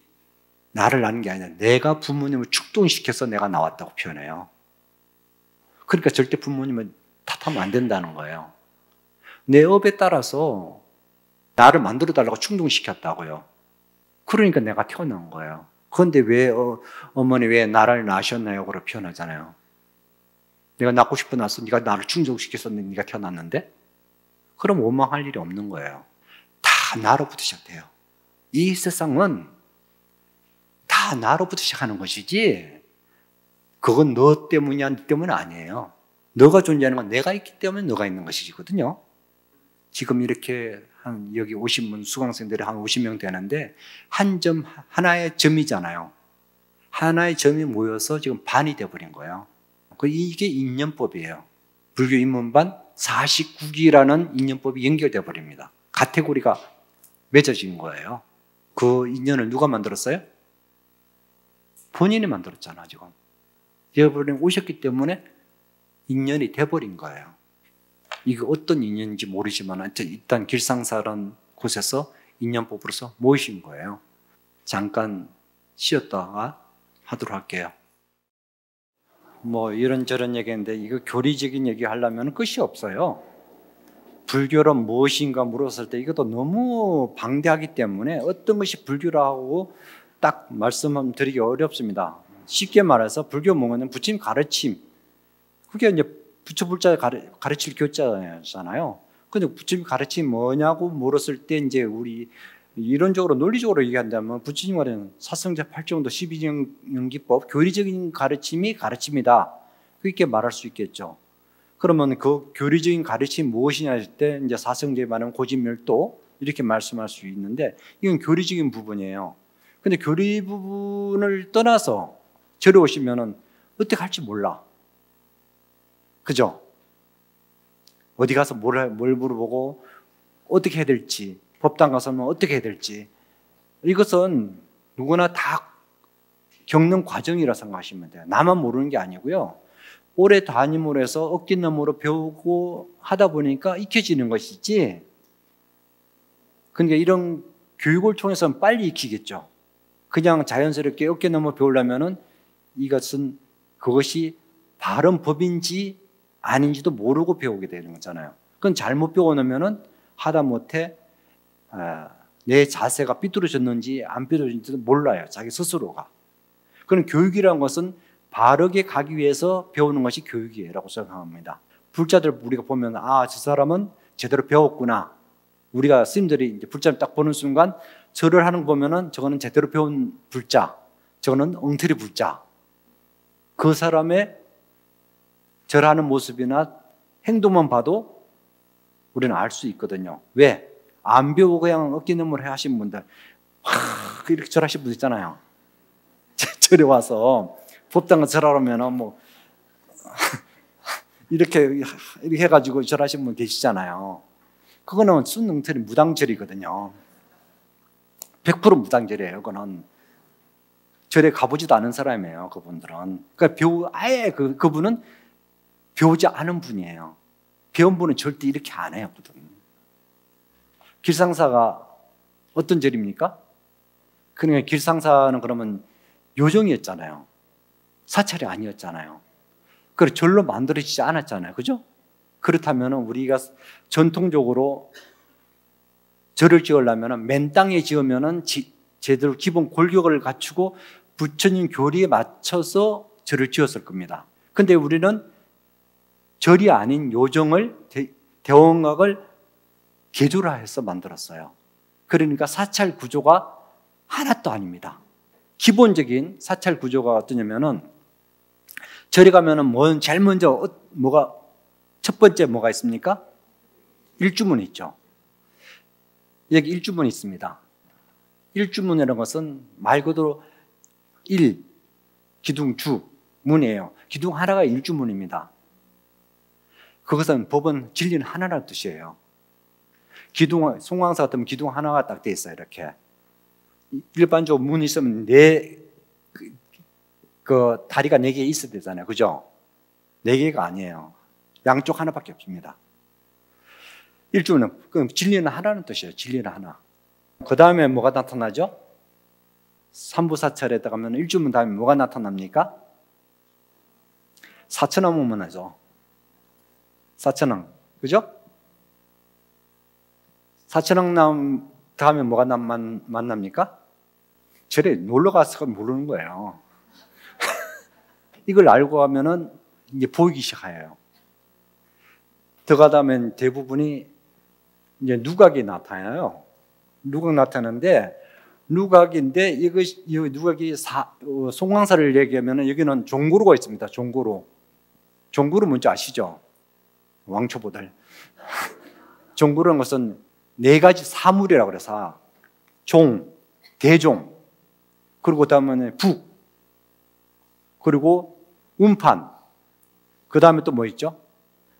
나를 낳은 게 아니라 내가 부모님을 축동시켜서 내가 나왔다고 표현해요. 그러니까 절대 부모님은 탓하면 안 된다는 거예요. 내 업에 따라서 나를 만들어달라고 충동시켰다고요. 그러니까 내가 태어난 거예요. 그런데 왜 어머니 왜 나를 낳으셨나요? 그렇게 표현하잖아요. 내가 낳고 싶어 낳았어. 네가 나를 충동시켰었는데 네가 태어났는데? 그럼 원망할 일이 없는 거예요. 다 나로부터 시작돼요. 이 세상은 다 나로부터 시작하는 것이지 그건 너 때문이야, 너 때문 아니에요. 너가 존재하는 건 내가 있기 때문에 너가 있는 것이거든요. 지금 이렇게 여기 오신 분, 수강생들이 한 50명 되는데 하나의 점이잖아요. 하나의 점이 모여서 지금 반이 돼버린 거예요. 이게 인연법이에요. 불교 입문반 49기라는 인연법이 연결돼 버립니다. 카테고리가 맺어진 거예요. 그 인연을 누가 만들었어요? 본인이 만들었잖아, 지금. 여러분이 오셨기 때문에 인연이 돼버린 거예요. 이게 어떤 인연인지 모르지만 일단 길상사라는 곳에서 인연법으로서 모이신 거예요. 잠깐 쉬었다가 하도록 할게요. 이런저런 얘기인데 이거 교리적인 얘기 하려면 끝이 없어요. 불교란 무엇인가 물었을 때 이것도 너무 방대하기 때문에 어떤 것이 불교라고 딱 말씀드리기 어렵습니다. 쉽게 말해서 불교 문화는 부처님 가르침, 그게 이제 부처 불자 가르칠 교자잖아요. 근데 부처님 가르침이 뭐냐고 물었을 때 이제 우리 이론적으로 논리적으로 얘기한다면 부처님 말하는 사성제 8정도 12연기법 교리적인 가르침이 가르침이다. 그렇게 말할 수 있겠죠. 그러면 그 교리적인 가르침이 무엇이냐 할 때 이제 사성제에 말하는 고진멸도 이렇게 말씀할 수 있는데 이건 교리적인 부분이에요. 근데 교리 부분을 떠나서 절에 오시면은 어떻게 할지 몰라. 그죠? 어디 가서 뭘 물어보고 어떻게 해야 될지, 법당 가서는 어떻게 해야 될지, 이것은 누구나 다 겪는 과정이라 생각하시면 돼요. 나만 모르는 게 아니고요. 오래 담임으로 해서 어깨너머로 배우고 하다 보니까 익혀지는 것이지, 그러니까 이런 교육을 통해서는 빨리 익히겠죠. 그냥 자연스럽게 어깨너머 배우려면은 이것은 그것이 바른 법인지 아닌지도 모르고 배우게 되는 거잖아요. 그건 잘못 배워놓으면은 하다 못해 내 자세가 삐뚤어졌는지 안 삐뚤어졌는지도 몰라요. 자기 스스로가. 그런 교육이라는 것은 바르게 가기 위해서 배우는 것이 교육이라고 생각합니다. 불자들 우리가 보면 저 사람은 제대로 배웠구나. 우리가 스님들이 이제 불자를 딱 보는 순간 절을 하는 거 보면은 저거는 제대로 배운 불자, 저거는 엉터리 불자. 그 사람의 절하는 모습이나 행동만 봐도 우리는 알 수 있거든요. 왜? 안 배우고 그냥 어깨너머를 하신 분들, 이렇게 절하신 분들 있잖아요. 절에 와서 법당을 절하려면 뭐 이렇게 해가지고 절하신 분 계시잖아요. 그거는 순응틀이 무당절이거든요. 100% 무당절이에요. 그거는 절에 가보지도 않은 사람이에요. 그분들은. 그러니까 아예 그분은 배우지 않은 분이에요. 배운 분은 절대 이렇게 안 해요. 길상사가 어떤 절입니까? 그러니까 길상사는 그러면 요정이었잖아요. 사찰이 아니었잖아요. 그리고 절로 만들어지지 않았잖아요. 그죠? 그렇다면 우리가 전통적으로 절을 지으려면 맨 땅에 지으면 제대로 기본 골격을 갖추고 부처님 교리에 맞춰서 절을 지었을 겁니다. 근데 우리는 절이 아닌 요정을 대원각을 개조화해서 만들었어요. 그러니까 사찰 구조가 하나도 아닙니다. 기본적인 사찰 구조가 어떠냐면은 절에 가면은 제일 먼저 첫 번째 뭐가 있습니까? 일주문이 있죠. 여기 일주문이 있습니다. 일주문이라는 것은 말 그대로 기둥 주 문이에요. 기둥 하나가 일주문입니다. 그것은 법은 진리는 하나라는 뜻이에요. 송황사 같으면 기둥 하나가 딱 돼 있어요. 이렇게 일반적으로 문이 있으면 다리가 4개 있어야 되잖아요. 그죠? 4개가 아니에요. 양쪽 하나밖에 없습니다. 일주는 그럼 진리는 하나는 뜻이에요. 진리는 하나. 그 다음에 뭐가 나타나죠? 삼부사찰에 가면 일주문 다음에 뭐가 나타납니까? 사천왕문만 하죠. 사천왕. 그죠? 사천왕 다음에 뭐가 만납니까? 절에 놀러 가서 모르는 거예요. 이걸 알고 하면은 이제 보이기 시작해요. 들어가다면 대부분이 이제 누각이 나타나요. 누각 나타나는데 누각인데 이것이 누각이 송황사를 얘기하면은 여기는 종구루가 있습니다. 종구루. 종구루 뭔지 아시죠? 왕초보들. 종구루는 것은 4가지 사물이라고 그래서 종, 대종, 그리고 그다음에 북, 그리고 운판, 그 다음에 또 뭐 있죠?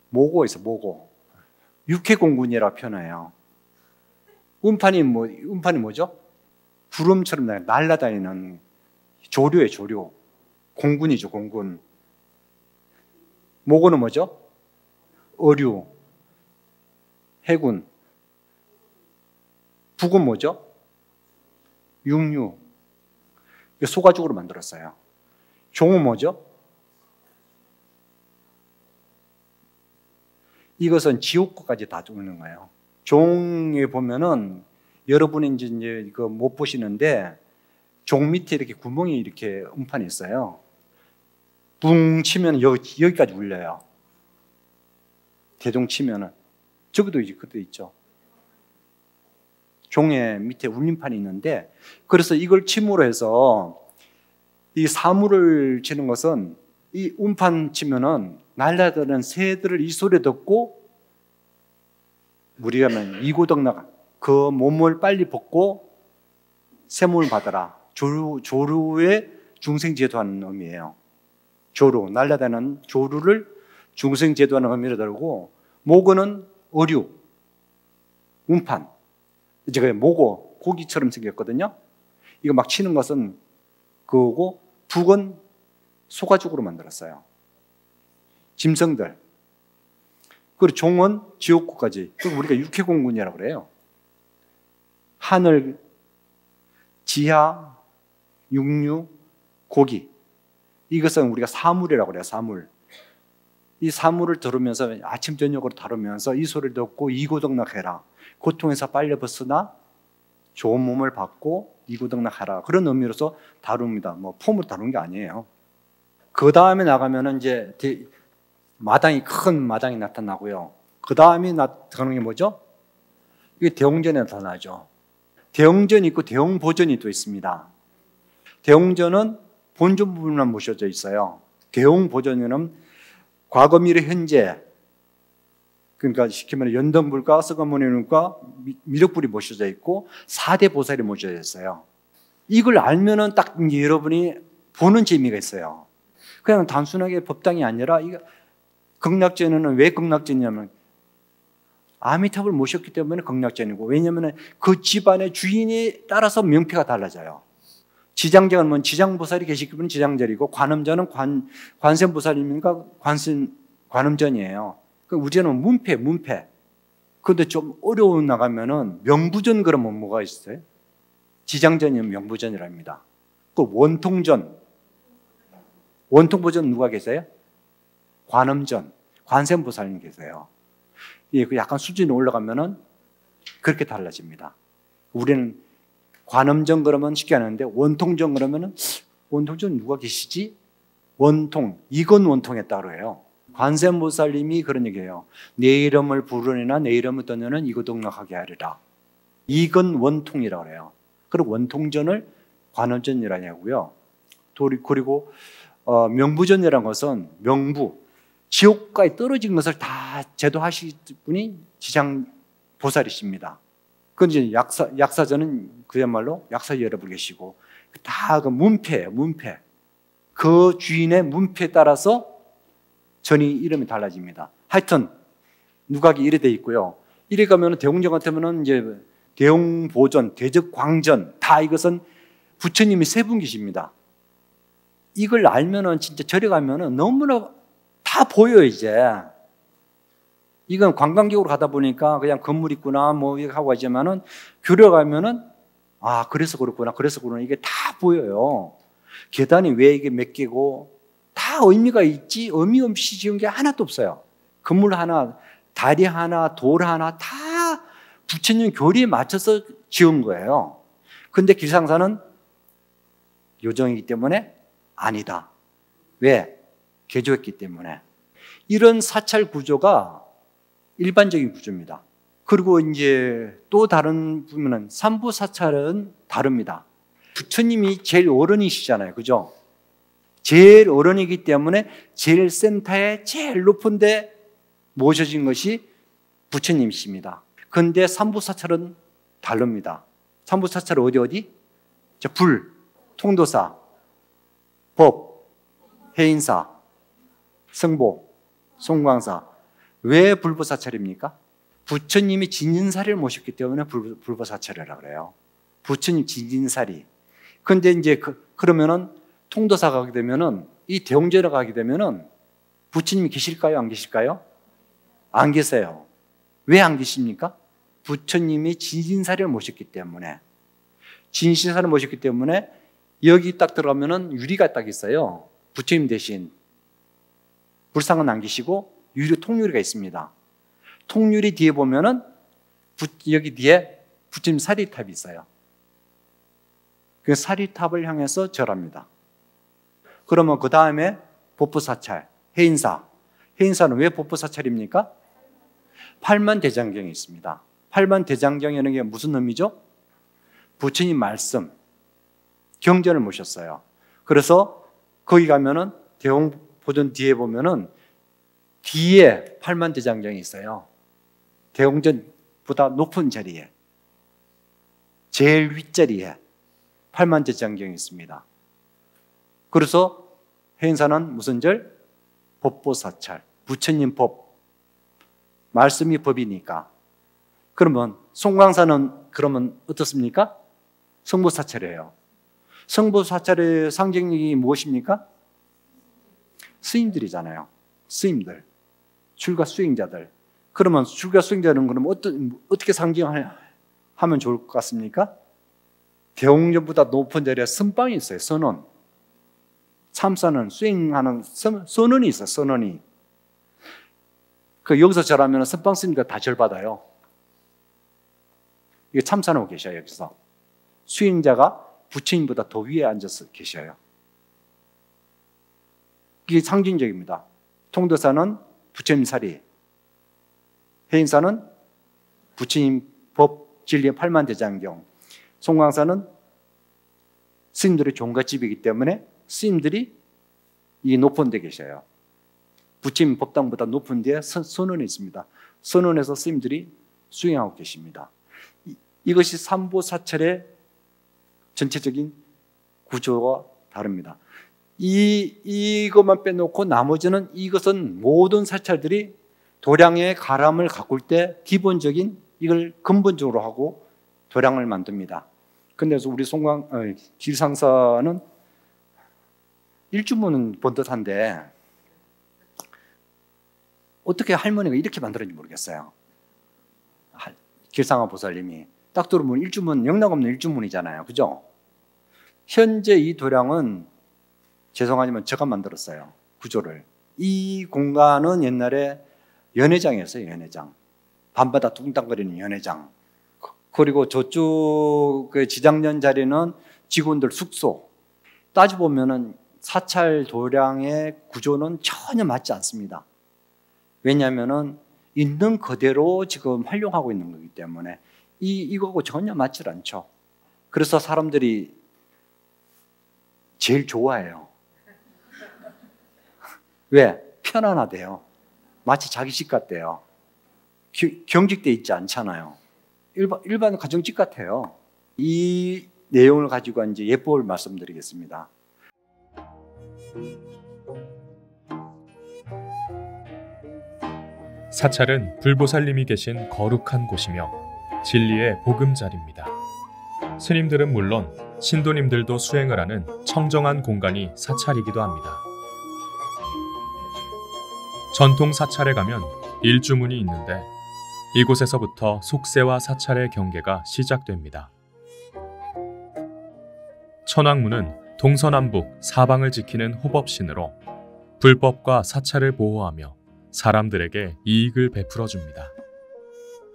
모고 있어, 모고. 육해공군이라고 표현해요. 운판이 뭐죠? 구름처럼 날아다니는 조류예요, 조류. 공군이죠, 공군. 모고는 뭐죠? 어류, 해군. 북은 뭐죠? 육류. 소가죽으로 만들었어요. 종은 뭐죠? 이것은 지옥까지 다 죽는 거예요. 종에 보면은 여러분이 이제 못 보시는데 종 밑에 이렇게 구멍이 이렇게 음판이 있어요. 붕 치면 여기까지 울려요. 대종 치면은. 저기도 이제 그것도 있죠. 종의 밑에 울림판이 있는데, 그래서 이걸 침으로 해서 이 사물을 치는 것은 이 음판 치면은 날아드는 새들을 이 소리 듣고 우리가 이고덕락 그 몸을 빨리 벗고 세몸을 받아라. 조루의 중생제도하는 의미예요. 조루, 날아다니는 조루를 중생제도하는 의미로 들고, 모고는 어류, 운판. 이제 모고, 고기처럼 생겼거든요. 이거 막 치는 것은 그거고, 북은 소가죽으로 만들었어요. 짐승들. 그리고 종은 지옥고까지. 그리고 우리가 육해공군이라고 그래요. 하늘, 지하, 육류, 고기. 이것은 우리가 사물이라고 그래요. 사물. 이 사물을 들으면서 아침 저녁으로 다루면서 이 소리를 듣고 이고덕락해라. 고통에서 빨리 벗으나 좋은 몸을 받고 이고덕락하라. 그런 의미로서 다룹니다. 뭐 폼으로 다루는 게 아니에요. 그 다음에 나가면은 이제 마당이, 큰 마당이 나타나고요. 그 다음에 나타나는 게 뭐죠? 이게 대웅전에 나타나죠. 대웅전이 있고 대웅보전이 또 있습니다. 대웅전은 본전 부분만 모셔져 있어요. 대웅보전에는 과거, 미래, 현재, 그러니까 쉽게 말해 연등불과 서가모니불과 미륵불이 모셔져 있고 4대 보살이 모셔져 있어요. 이걸 알면은 딱 이제 여러분이 보는 재미가 있어요. 그냥 단순하게 법당이 아니라, 이거 극락전에는 왜 극락전이냐면 아미타불을 모셨기 때문에 극락전이고, 왜냐하면 그 집안의 주인에 따라서 명패가 달라져요. 지장제가 뭐 지장보살이 계시기 때문에 지장절이고, 관음전은 관세음보살이니까 관음전이에요. 우리는 문패. 그런데 좀 어려운 나가면은 명부전, 그러면 뭐가 있어요? 지장전이면 명부전이랍니다. 그 원통전, 원통보전 누가 계세요? 관음전, 관세음보살님 계세요. 예, 약간 수준이 올라가면은 그렇게 달라집니다. 우리는 관음전 그러면 쉽게 하는데, 원통전 그러면은 원통전 누가 계시지? 원통, 이건 원통했다 그래요. 관세음보살님이 그런 얘기해요. 내 이름을 부르니나 내 이름을 떠내는 이고덕락하게 하리라. 이건 원통이라고 그래요. 그리고 원통전을 관음전이라고 하고요. 그리고 명부전이라는 것은 명부, 지옥까지 떨어진 것을 다 제도하실 분이 지장보살이십니다. 그런데 약사전은 그야말로 약사 여러분 계시고, 다 그 문패예요, 문패. 그 주인의 문패에 따라서 전이 이름이 달라집니다. 하여튼 누각이 이래 돼 있고요. 이래 가면 대웅전 같으면은 이제 대웅보전, 대적광전, 다 이것은 부처님이 세 분 계십니다. 이걸 알면은 진짜 절에 가면은 너무나 다 보여요. 이제 이건 관광객으로 가다 보니까 그냥 건물 있구나 뭐 하고 하지만은 교려 가면은 아, 그래서 그렇구나, 그래서 그러나, 이게 다 보여요. 계단이 왜 이게 몇 개고 다 의미가 있지, 의미 없이 지은 게 하나도 없어요. 건물 하나, 다리 하나, 돌 하나 다 부처님 교리에 맞춰서 지은 거예요. 근데 길상사는 요정이기 때문에 아니다. 왜? 개조했기 때문에. 이런 사찰 구조가 일반적인 구조입니다. 그리고 이제 또 다른 부분은 삼부 사찰은 다릅니다. 부처님이 제일 어른이시잖아요. 그죠? 제일 어른이기 때문에 제일 센터에 제일 높은 데 모셔진 것이 부처님이십니다. 그런데 삼부 사찰은 다릅니다. 삼부 사찰은 어디? 불, 통도사, 법, 해인사, 성보, 송광사. 왜 불보사찰입니까? 부처님이 진진사리를 모셨기 때문에 불보사찰이라고 그래요. 부처님 진진사리. 그런데 이제 그러면은 통도사 가게 되면은, 이 대웅전에 가게 되면은 부처님이 계실까요? 안 계실까요? 안 계세요. 왜 안 계십니까? 부처님이 진진사리를 모셨기 때문에. 진신사를 모셨기 때문에 여기 딱 들어가면은 유리가 딱 있어요. 부처님 대신. 불상은 안 계시고 통유리가 있습니다. 통유리 뒤에 보면은 여기 뒤에 부처님 사리탑이 있어요. 그 사리탑을 향해서 절합니다. 그러면 그 다음에 법부사찰, 해인사. 해인사는 왜 법부사찰입니까? 팔만대장경이 있습니다. 팔만대장경이라는 게 무슨 의미죠? 부처님 말씀, 경전을 모셨어요. 그래서 거기 가면은 대홍보전 뒤에 보면은 뒤에 팔만대장경이 있어요. 대홍전보다 높은 자리에, 제일 윗자리에 팔만대장경이 있습니다. 그래서 해인사는 무슨 절? 법보사찰, 부처님 법, 말씀이 법이니까. 그러면 송광사는 그러면 어떻습니까? 성보사찰이에요. 성보사찰의 상징이 무엇입니까? 스님들이잖아요. 스님들, 출가 수행자들. 그러면 출가 수행자는 그럼 어떻게 상징하면 좋을 것 같습니까? 대홍전보다 높은 자리에 선방이 있어요. 선원. 참선은 수행하는 선원이 있어요. 선원이. 여기서 절하면 선방 스님들 다 절 받아요. 이게 참선하고 계셔요. 여기서 수행자가 부처님보다 더 위에 앉아서 계셔요. 이게 상징적입니다. 통도사는 부처님 사리, 해인사는 부처님 법 진리의 팔만대장경, 송광사는 스님들의 종갓집이기 때문에 스님들이 이 높은 데 계셔요. 부처님 법당보다 높은 데에 선원이 있습니다. 선원에서 스님들이 수행하고 계십니다. 이것이 삼보사찰의 전체적인 구조와 다릅니다. 이것만 빼놓고 나머지는 이것은 모든 사찰들이 도량의 가람을 가꿀 때 기본적인 이걸 근본적으로 하고 도량을 만듭니다. 근데 우리 길상사는 일주문은 번듯한데 어떻게 할머니가 이렇게 만들었는지 모르겠어요. 길상아 보살님이 딱 들어보면 일주문, 영락없는 일주문이잖아요. 그죠? 현재 이 도량은 죄송하지만 제가 만들었어요. 구조를. 이 공간은 옛날에 연회장이었어요. 연회장. 밤마다 뚱땅거리는 연회장. 그리고 저쪽의 지장년 자리는 직원들 숙소. 따져보면은 사찰 도량의 구조는 전혀 맞지 않습니다. 왜냐하면은 있는 그대로 지금 활용하고 있는 거기 때문에 이거하고 전혀 맞질 않죠. 그래서 사람들이 제일 좋아해요. 왜? 편안하대요. 마치 자기 집 같대요. 경직돼 있지 않잖아요. 일반 가정집 같아요. 이 내용을 가지고 이제 예법을 말씀드리겠습니다. 사찰은 불보살님이 계신 거룩한 곳이며 진리의 보금자리입니다. 스님들은 물론 신도님들도 수행을 하는 청정한 공간이 사찰이기도 합니다. 전통 사찰에 가면 일주문이 있는데 이곳에서부터 속세와 사찰의 경계가 시작됩니다. 천왕문은 동서남북 사방을 지키는 호법신으로 불법과 사찰을 보호하며 사람들에게 이익을 베풀어 줍니다.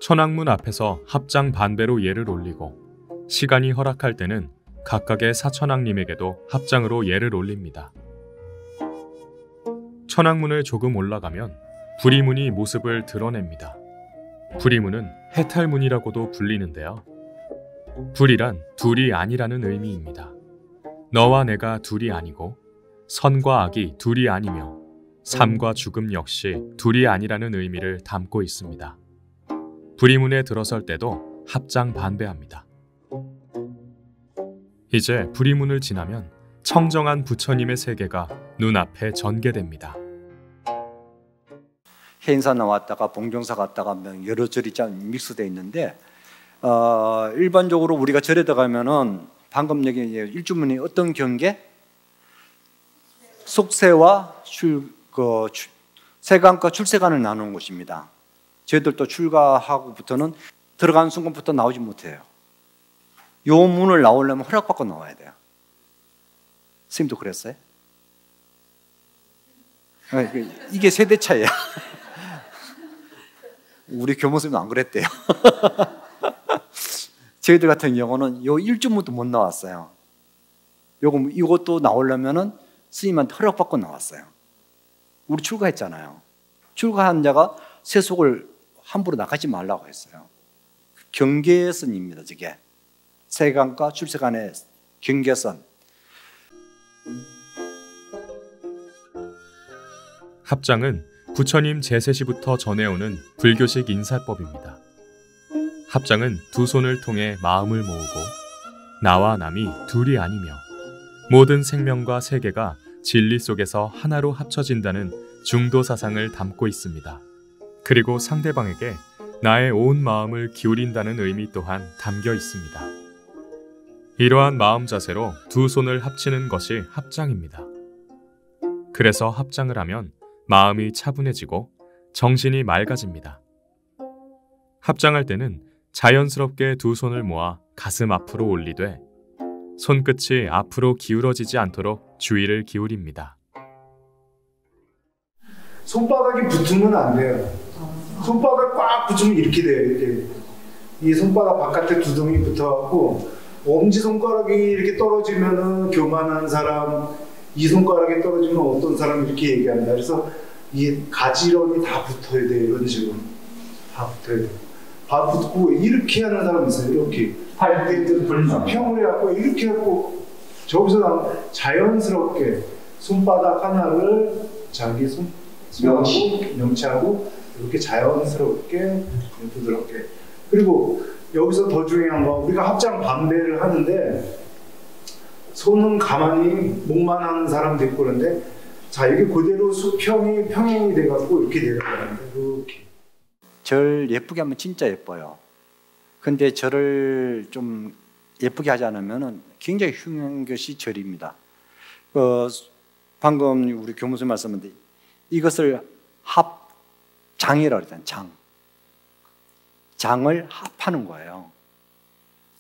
천왕문 앞에서 합장 반배로 예를 올리고 시간이 허락할 때는 각각의 사천왕님에게도 합장으로 예를 올립니다. 천왕문을 조금 올라가면 불이문이 모습을 드러냅니다. 불이문은 해탈문이라고도 불리는데요. 불이란 둘이 아니라는 의미입니다. 너와 내가 둘이 아니고 선과 악이 둘이 아니며 삶과 죽음 역시 둘이 아니라는 의미를 담고 있습니다. 불이문에 들어설 때도 합장 반배합니다. 이제 불이문을 지나면 청정한 부처님의 세계가 눈앞에 전개됩니다. 해인사 나왔다가 봉종사 갔다가 여러 절이 믹스되어 있는데 일반적으로 우리가 절에 들어가면은 방금 얘기한 일주문이 어떤 경계? 속세와 세간과 출세간을 나누는 곳입니다. 저희들도 출가하고부터는 들어가는 순간부터 나오지 못해요. 요 문을 나오려면 허락받고 나와야 돼요. 스님도 그랬어요? 이게 세대 차이야. 우리 교무스님은 안 그랬대요. 저희들 같은 경우는 요 일주문도 못 나왔어요. 이것도 나오려면은 스님한테 허락받고 나왔어요. 우리 출가했잖아요. 출가한 자가 세속을 함부로 나가지 말라고 했어요. 경계선입니다. 저게 세간과 출세간의 경계선. 합장은 부처님 제세시부터 전해오는 불교식 인사법입니다. 합장은 두 손을 통해 마음을 모으고 나와 남이 둘이 아니며 모든 생명과 세계가 진리 속에서 하나로 합쳐진다는 중도 사상을 담고 있습니다. 그리고 상대방에게 나의 온 마음을 기울인다는 의미 또한 담겨 있습니다. 이러한 마음 자세로 두 손을 합치는 것이 합장입니다. 그래서 합장을 하면 마음이 차분해지고 정신이 맑아집니다. 합장할 때는 자연스럽게 두 손을 모아 가슴 앞으로 올리되 손끝이 앞으로 기울어지지 않도록 주의를 기울입니다. 손바닥이 붙으면 안 돼요. 손바닥 꽉 붙으면 이렇게 돼요. 이렇게. 이 손바닥 바깥에 두덩이 붙어갖고 엄지손가락이 이렇게 떨어지면은 교만한 사람, 이 손가락이 떨어지면 어떤 사람 이렇게 얘기한다. 그래서 이 가지런히 다 붙어야 돼요. 이런 식으로. 다 붙어야 돼요. 다 붙고 이렇게 하는 사람 있어요. 이렇게. 평을 해갖고 이렇게 하고 저기서 자연스럽게 손바닥 하나를 자기 명치하고 이렇게 자연스럽게 부드럽게. 그리고 여기서 더 중요한 거, 우리가 합장 반배를 하는데 손은 가만히 목만 하는 사람도 있고 그런데 자 이게 그대로 수평이 평행이 돼갖고 이렇게 내려가는 거예요. 이렇게. 절 예쁘게 하면 진짜 예뻐요. 근데 절을 좀 예쁘게 하지 않으면 굉장히 흉한 것이 절입니다. 방금 우리 교무님 말씀하셨는데 이것을 합장이라고 그랬잖아요. 장을 합하는 거예요.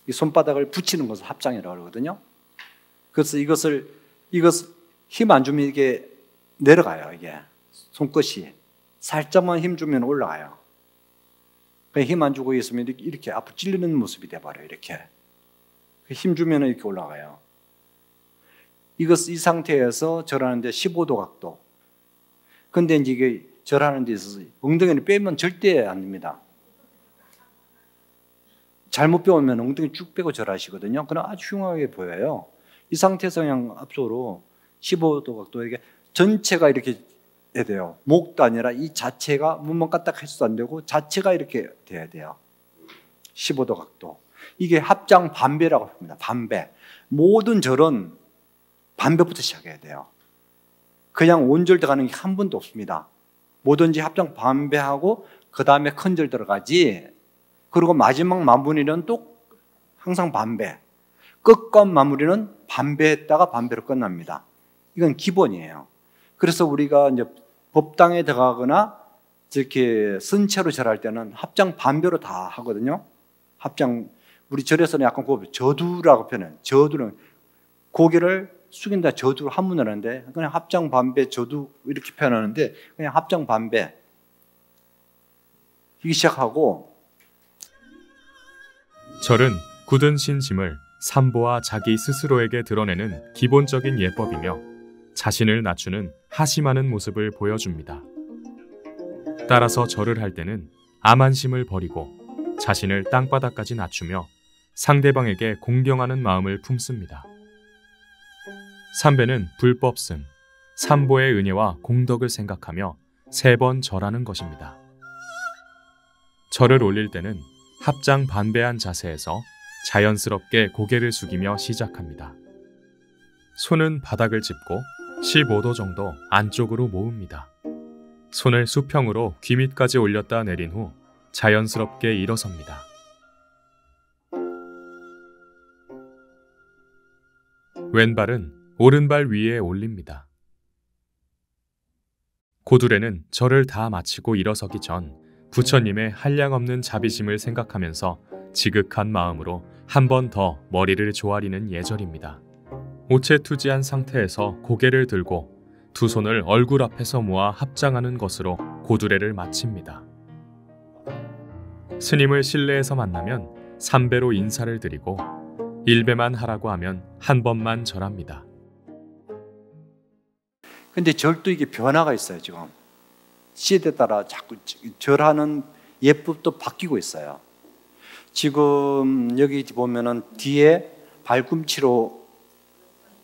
이 손바닥을 붙이는 것을 합장이라고 그러거든요. 그래서 이것을 힘 안 주면 이게 내려가요. 이게 손끝이 살짝만 힘 주면 올라가요. 힘 안 주고 있으면 이렇게 앞으로 찔리는 모습이 돼버려요. 이렇게 힘 주면 이렇게 올라가요. 이 상태에서 절하는데 15도 각도. 근데 이제 이게 절하는 데 있어서 엉덩이를 빼면 절대 안 됩니다. 잘못 배우면 엉덩이 쭉 빼고 절하시거든요. 그럼 아주 흉하게 보여요. 이 상태에서 그냥 앞으로 15도 각도 이게 전체가 이렇게 해야 돼요. 목도 아니라 이 자체가 몸만 까딱 해서도 안 되고 자체가 이렇게 돼야 돼요. 15도 각도. 이게 합장 반배라고 합니다. 반배. 모든 절은 반배부터 시작해야 돼요. 그냥 온절 들어가는 게 한 번도 없습니다. 뭐든지 합장 반배하고 그 다음에 큰절 들어가지. 그리고 마지막 마무리는 또 항상 반배. 끝과 마무리는 반배했다가 반배로 끝납니다. 이건 기본이에요. 그래서 우리가 이제 법당에 들어가거나 이렇게 선체로 절할 때는 합장 반배로 다 하거든요. 합장, 우리 절에서는 약간 저두라고 표현해요. 저두는 고개를 숙인다 저두로 한문을 하는데 그냥 합장 반배 저두 이렇게 표현하는데 그냥 합장 반배 이기 시작하고. 절은 굳은 신심을 삼보와 자기 스스로에게 드러내는 기본적인 예법이며 자신을 낮추는 하심하는 모습을 보여줍니다. 따라서 절을 할 때는 암한심을 버리고 자신을 땅바닥까지 낮추며 상대방에게 공경하는 마음을 품습니다. 삼배는 불법승, 삼보의 은혜와 공덕을 생각하며 3번 절하는 것입니다. 절을 올릴 때는 합장 반배한 자세에서 자연스럽게 고개를 숙이며 시작합니다. 손은 바닥을 짚고 15도 정도 안쪽으로 모읍니다. 손을 수평으로 귀 밑까지 올렸다 내린 후 자연스럽게 일어섭니다. 왼발은 오른발 위에 올립니다. 고두레는 절을 다 마치고 일어서기 전 부처님의 한량없는 자비심을 생각하면서 지극한 마음으로 한 번 더 머리를 조아리는 예절입니다. 오체투지한 상태에서 고개를 들고 두 손을 얼굴 앞에서 모아 합장하는 것으로 고두레를 마칩니다. 스님을 실내에서 만나면 삼배로 인사를 드리고 일배만 하라고 하면 한 번만 절합니다. 근데 절도 이게 변화가 있어요. 지금 시대에 따라 자꾸 절하는 예법도 바뀌고 있어요. 지금 여기 보면은 뒤에 발꿈치로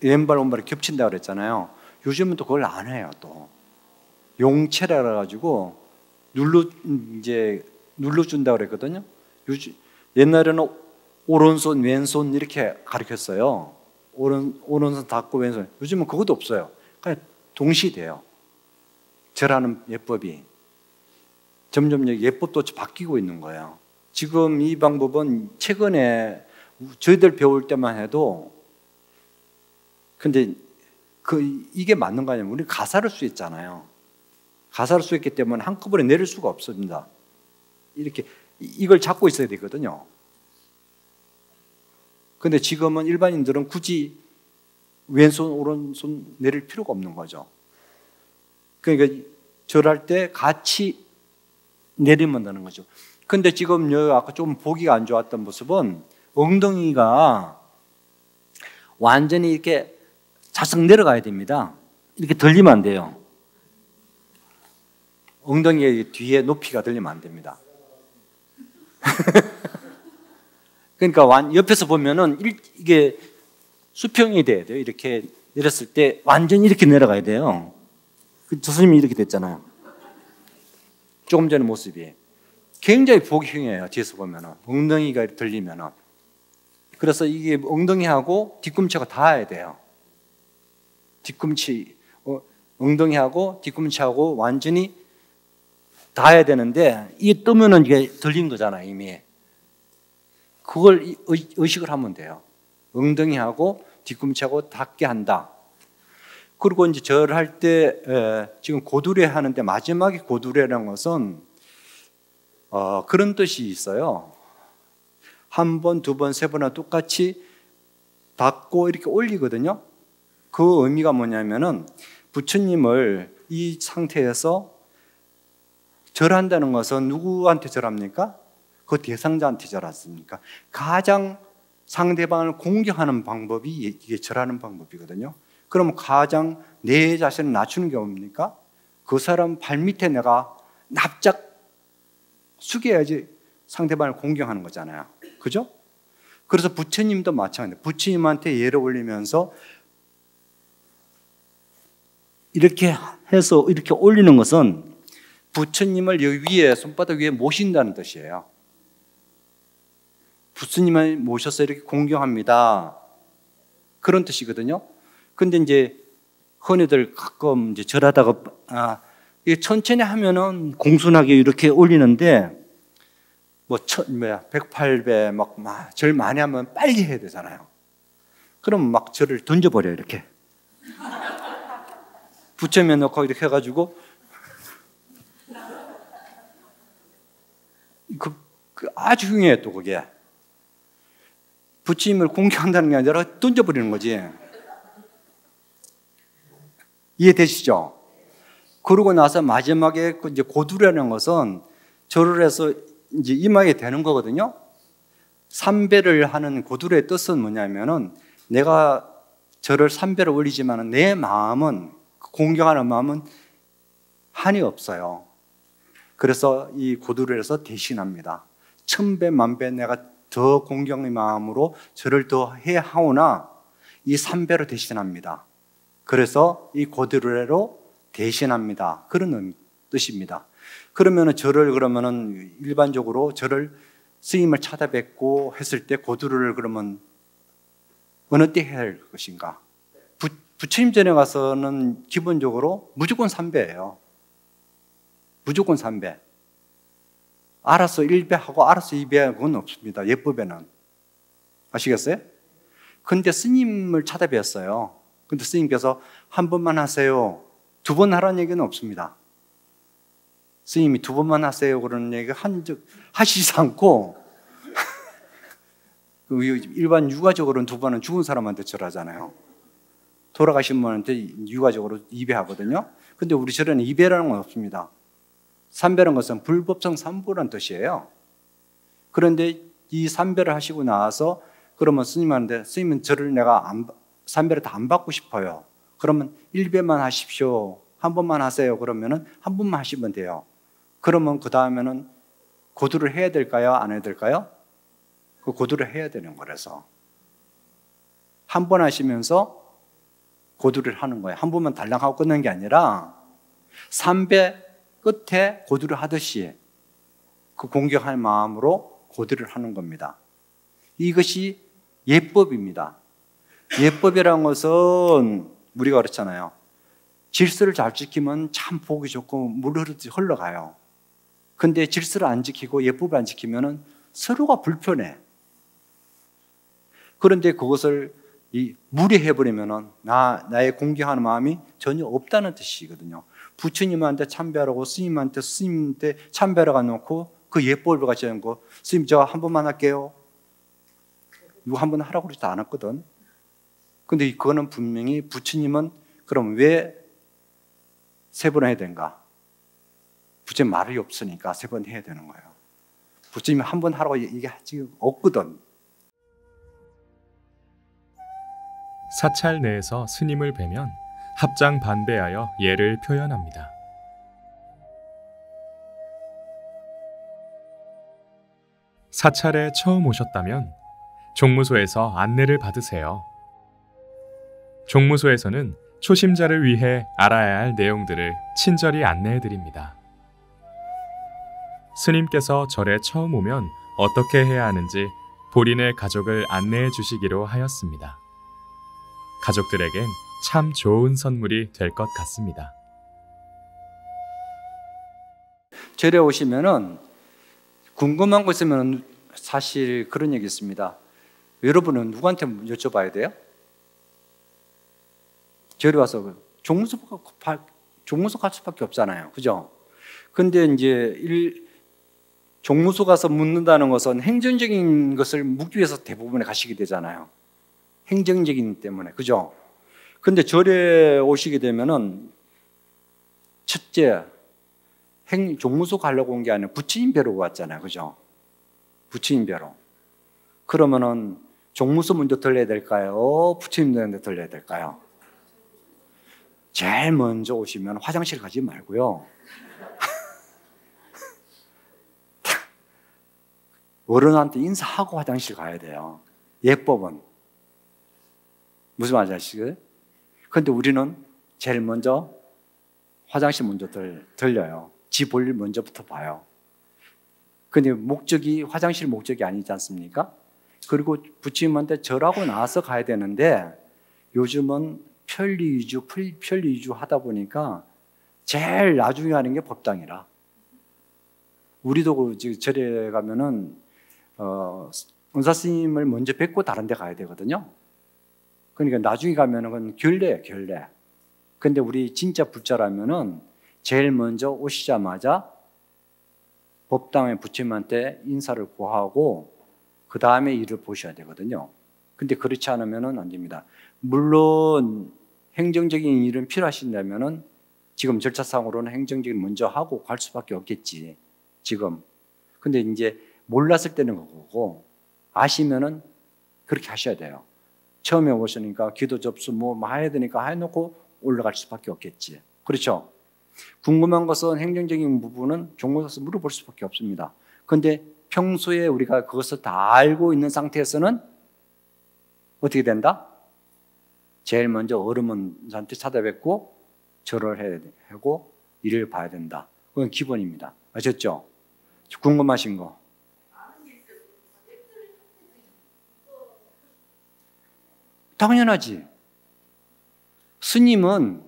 왼발 오른발이 겹친다고 그랬잖아요. 요즘은 또 그걸 안 해요. 또 용체라 그래가지고 눌러준다고 그랬거든요. 옛날에는 오른손 왼손 이렇게 가르쳤어요. 오른손 닫고 왼손. 요즘은 그것도 없어요. 그냥 동시돼요. 절하는 예법이 점점 예법도 바뀌고 있는 거예요. 지금 이 방법은 최근에 저희들 배울 때만 해도, 근데 이게 맞는 거 아니에요? 우리 가사를 쓰였잖아요. 가사를 쓰였기 때문에 한꺼번에 내릴 수가 없습니다. 이렇게 이걸 잡고 있어야 되거든요. 근데 지금은 일반인들은 굳이 왼손 오른손 내릴 필요가 없는 거죠. 그러니까 절할 때 같이 내리면 되는 거죠. 근데 지금 아까 좀 보기가 안 좋았던 모습은 엉덩이가 완전히 이렇게 자석 내려가야 됩니다. 이렇게 들리면 안 돼요. 엉덩이 뒤에 높이가 들리면 안 됩니다. 그러니까 옆에서 보면은 이게 수평이 돼야 돼요. 이렇게 내렸을 때 완전히 이렇게 내려가야 돼요. 저 선생님이 이렇게 됐잖아요. 조금 전의 모습이 굉장히 보기 흉해요. 뒤에서 보면은 엉덩이가 들리면은. 그래서 이게 엉덩이하고 뒤꿈치가 닿아야 돼요. 뒤꿈치, 엉덩이하고 뒤꿈치하고 완전히 닿아야 되는데 이게 뜨면은 이게 들린 거잖아요. 이미. 그걸 의식을 하면 돼요. 엉덩이하고 뒤꿈치하고 닿게 한다. 그리고 이제 절할 때 지금 고두례 하는데 마지막에 고두례라는 것은 그런 뜻이 있어요. 한 번, 두 번, 세 번이나 똑같이 닫고 이렇게 올리거든요. 그 의미가 뭐냐면은 부처님을 이 상태에서 절한다는 것은 누구한테 절합니까? 그 대상자한테 절하십니까? 가장 상대방을 공경하는 방법이 이게 절하는 방법이거든요. 그럼 가장 내 자신을 낮추는 게 뭡니까? 그 사람 발밑에 내가 납작 숙여야지 상대방을 공경하는 거잖아요. 그죠? 그래서 부처님도 마찬가지예요. 부처님한테 예를 올리면서 이렇게 해서 이렇게 올리는 것은 부처님을 여기 위에, 손바닥 위에 모신다는 뜻이에요. 부처님을 모셔서 이렇게 공경합니다. 그런 뜻이거든요. 근데 이제 흔히들 가끔 이제 절하다가 이게 천천히 하면은 공손하게 이렇게 올리는데 108배 막 절 많이 하면 빨리 해야 되잖아요. 그럼 막 절을 던져버려요. 이렇게 부처님에 넣고 이렇게 해가지고 아주 흉해요. 또 그게 부처님을 공경한다는 게 아니라 던져버리는 거지. 이해되시죠? 그러고 나서 마지막에 이제 고두라는 것은 절을 해서 이제 임하게 되는 거거든요. 삼배를 하는 고두의 뜻은 뭐냐면은 내가 절을 삼배를 올리지만 내 마음은, 공경하는 마음은 한이 없어요. 그래서 이 고두를 해서 대신합니다. 천배 만배 내가 더 공경의 마음으로 절을 더 해야 하오나 이 삼배로 대신합니다. 그래서 이 고두례로 대신합니다. 그런 뜻입니다. 그러면은 절을 그러면은 일반적으로 절을 스님을 찾아뵙고 했을 때 고두례를 그러면 어느 때 해야 할 것인가? 부처님 전에 가서는 기본적으로 무조건 삼배예요. 무조건 삼배. 알아서 1배하고 알아서 2배하고 그건 없습니다. 예법에는. 아시겠어요? 근데 스님을 찾아뵀어요. 근데 스님께서 한 번만 하세요. 두 번 하라는 얘기는 없습니다. 스님이 두 번만 하세요. 그러는 얘기 하시지 않고, 일반 유가적으로는 두 번은 죽은 사람한테 절하잖아요. 돌아가신 분한테 유가적으로 2배 하거든요. 근데 우리 절에는 2배라는 건 없습니다. 3배라는 것은 불법성 삼보라는 뜻이에요. 그런데 이 3배를 하시고 나서 그러면 스님한테 스님은 저를 내가 삼배를 다 안 받고 싶어요. 그러면 1배만 하십시오. 한 번만 하세요. 그러면은 한 번만 하시면 돼요. 그러면 그 다음에는 고두를 해야 될까요? 안 해야 될까요? 그 고두를 해야 되는 거라서 한 번 하시면서 고두를 하는 거예요. 한 번만 달랑 하고 끝낸 게 아니라 3배 끝에 고두를 하듯이 그 공격할 마음으로 고두를 하는 겁니다. 이것이 예법입니다. 예법이라는 것은 우리가 그렇잖아요. 질서를 잘 지키면 참 보기 좋고 물 흐르듯이 흘러가요. 근데 질서를 안 지키고 예법을 안 지키면 서로가 불편해. 그런데 그것을 무리해버리면 나의 공경하는 마음이 전혀 없다는 뜻이거든요. 부처님한테 참배하라고 스님한테 참배하라고 놓고 그 예법을 같이 하는 거, 스님 저 한 번만 할게요. 이거 한 번 하라고 그러지도 않았거든. 근데 그거는 분명히 부처님은 그럼 왜 세 번 해야 되는가? 부처님 말이 없으니까 세 번 해야 되는 거예요. 부처님이 한 번 하라고 이게 지금 없거든. 사찰 내에서 스님을 뵈면 합장 반배하여 예를 표현합니다. 사찰에 처음 오셨다면 종무소에서 안내를 받으세요. 종무소에서는 초심자를 위해 알아야 할 내용들을 친절히 안내해 드립니다. 스님께서 절에 처음 오면 어떻게 해야 하는지 본인의 가족을 안내해 주시기로 하였습니다. 가족들에겐 참 좋은 선물이 될 것 같습니다. 절에 오시면은 궁금한 거 있으면 사실 그런 얘기 있습니다. 여러분은 누구한테 여쭤봐야 돼요? 절에 와서 종무소 갈 수밖에 없잖아요. 그죠? 근데 이제 종무소 가서 묻는다는 것은 행정적인 것을 묻기 위해서 대부분 가시게 되잖아요. 행정적인 때문에. 그죠? 근데 절에 오시게 되면은 첫째, 종무소 가려고 온 게 아니라 부처님 뵈러 왔잖아요. 그죠? 부처님 뵈러. 그러면은 종무소 먼저 들려야 될까요? 부처님 먼저 들려야 될까요? 제일 먼저 오시면 화장실 가지 말고요. 어른한테 인사하고 화장실 가야 돼요. 예법은. 무슨 말인지 아시겠어요? 그런데 우리는 제일 먼저 화장실 먼저 들려요. 지 볼일 먼저부터 봐요. 근데 화장실 목적이 아니지 않습니까? 그리고 부처님한테 절하고 나서 가야 되는데 요즘은 편리 위주 하다 보니까 제일 나중에 하는 게 법당이라. 우리도 절에 가면은 은사 스님을 먼저 뵙고 다른 데 가야 되거든요. 그러니까 나중에 가면은 그건 결례예요, 결례. 근데 우리 진짜 불자라면은 제일 먼저 오시자마자 법당의 부처님한테 인사를 구하고 그 다음에 일을 보셔야 되거든요. 근데 그렇지 않으면은 안 됩니다. 물론 행정적인 일은 필요하신다면은 지금 절차상으로는 행정적인 먼저 하고 갈 수밖에 없겠지. 지금. 근데 이제 몰랐을 때는 그거고 아시면은 그렇게 하셔야 돼요. 처음에 오시니까 기도 접수 뭐 해야 되니까 해놓고 올라갈 수밖에 없겠지. 그렇죠? 궁금한 것은 행정적인 부분은 종무소에서 물어볼 수밖에 없습니다. 그런데 평소에 우리가 그것을 다 알고 있는 상태에서는 어떻게 된다? 제일 먼저 어른한테 찾아뵙고 절을 해야 하고 일을 봐야 된다. 그건 기본입니다. 아셨죠? 궁금하신 거? 당연하지. 스님은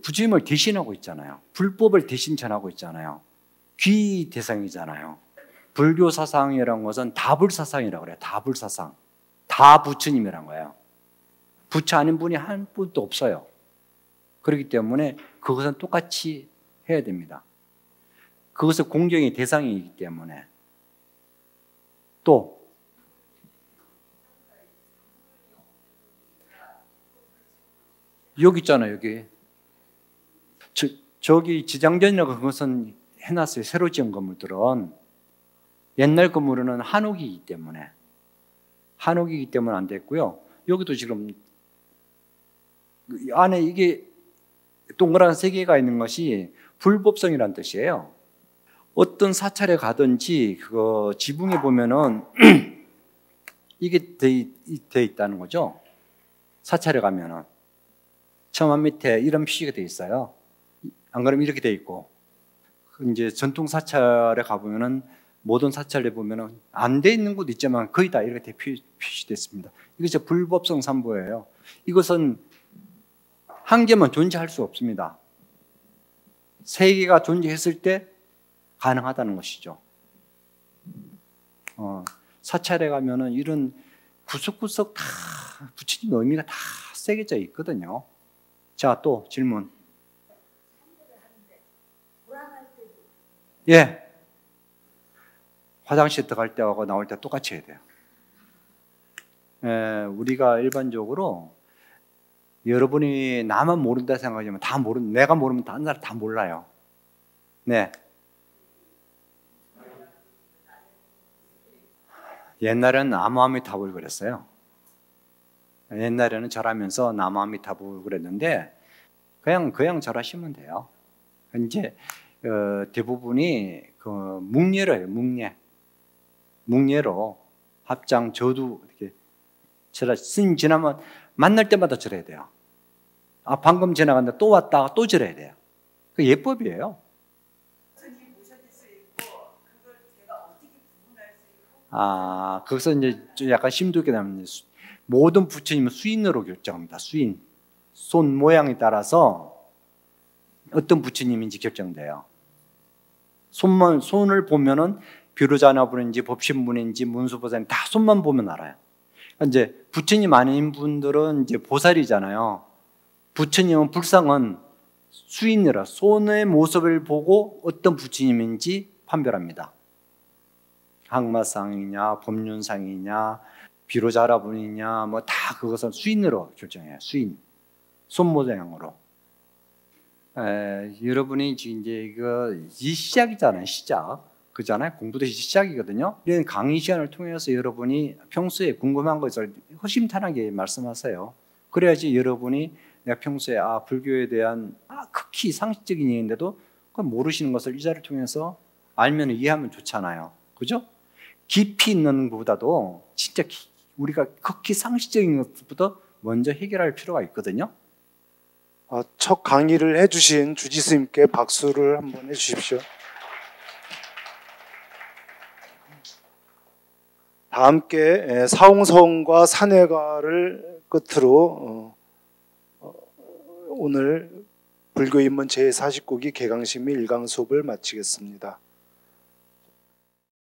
부처님을 대신하고 있잖아요. 불법을 대신 전하고 있잖아요. 귀 대상이잖아요. 불교 사상이라는 것은 다불사상이라고 그래요. 다불사상. 다 부처님이란 거예요. 부처 아닌 분이 한 분도 없어요. 그렇기 때문에 그것은 똑같이 해야 됩니다. 그것은 공경의 대상이기 때문에. 또 여기 있잖아요. 여기 저기 지장전이라고 그것은 해놨어요. 새로 지은 건물들은. 옛날 건물은 한옥이기 때문에 안 됐고요. 여기도 지금 안에 이게 동그란 세 개가 있는 것이 불법성이라는 뜻이에요. 어떤 사찰에 가든지 그거 지붕에 보면은 이게 돼 있다는 거죠. 사찰에 가면은 처음 밑에 이런 표시가 돼 있어요. 안 그러면 이렇게 돼 있고, 이제 전통 사찰에 가보면은 모든 사찰에 보면은 안 돼 있는 곳 있지만 거의 다 이렇게 표시됐습니다. 이것이 불법성 산보예요. 이것은 한 개만 존재할 수 없습니다. 세 개가 존재했을 때 가능하다는 것이죠. 사찰에 가면은 이런 구석구석 다 부처님 의미가 다 새겨져 있거든요. 자, 또 질문. 예. 화장실 들어갈 때하고 나올 때 똑같이 해야 돼요. 우리가 일반적으로 여러분이 나만 모른다 생각하지만 내가 모르면 다른 사람 다 몰라요. 네. 옛날에는 나무아미타불 그랬어요. 옛날에는 절하면서 나무아미타불 그랬는데 그냥 절하시면 돼요. 이제 대부분이 그 묵례로 해요. 묵례로 합장 저도 이렇게 스님 지나면 만날 때마다 절해야 돼요. 방금 지나갔는데 또 왔다가 또 절해야 돼요. 그 예법이에요. 거기서 이제 좀 약간 심도있게 나면 모든 부처님은 수인으로 결정합니다. 수인. 손 모양에 따라서 어떤 부처님인지 결정돼요. 손을 보면은 비로자나불인지 법신문인지 문수보살인지 다 손만 보면 알아요. 이제 부처님 아닌 분들은 이제 보살이잖아요. 부처님은 불상은 수인이라 손의 모습을 보고 어떤 부처님인지 판별합니다. 항마상이냐, 법륜상이냐, 비로자라분이냐, 뭐 다 그것은 수인으로 결정해요. 수인, 손 모양으로. 여러분이 이제 이거 시작이잖아요. 시작. 그잖아요. 공부도 시작이거든요. 이런 강의 시간을 통해서 여러분이 평소에 궁금한 것을 허심탄회하게 말씀하세요. 그래야지 여러분이 내가 평소에 불교에 대한 극히 상식적인 얘기인데도 모르시는 것을 이 자리를 통해서 알면 이해하면 좋잖아요. 그죠? 깊이 있는 것보다도 진짜 우리가 극히 상식적인 것부터 먼저 해결할 필요가 있거든요. 첫 강의를 해주신 주지스님께 박수를 한번 해주십시오. 다 함께 사홍성과 산해가를 끝으로 오늘 불교 입문 제49기 개강식 및 1강 수업을 마치겠습니다.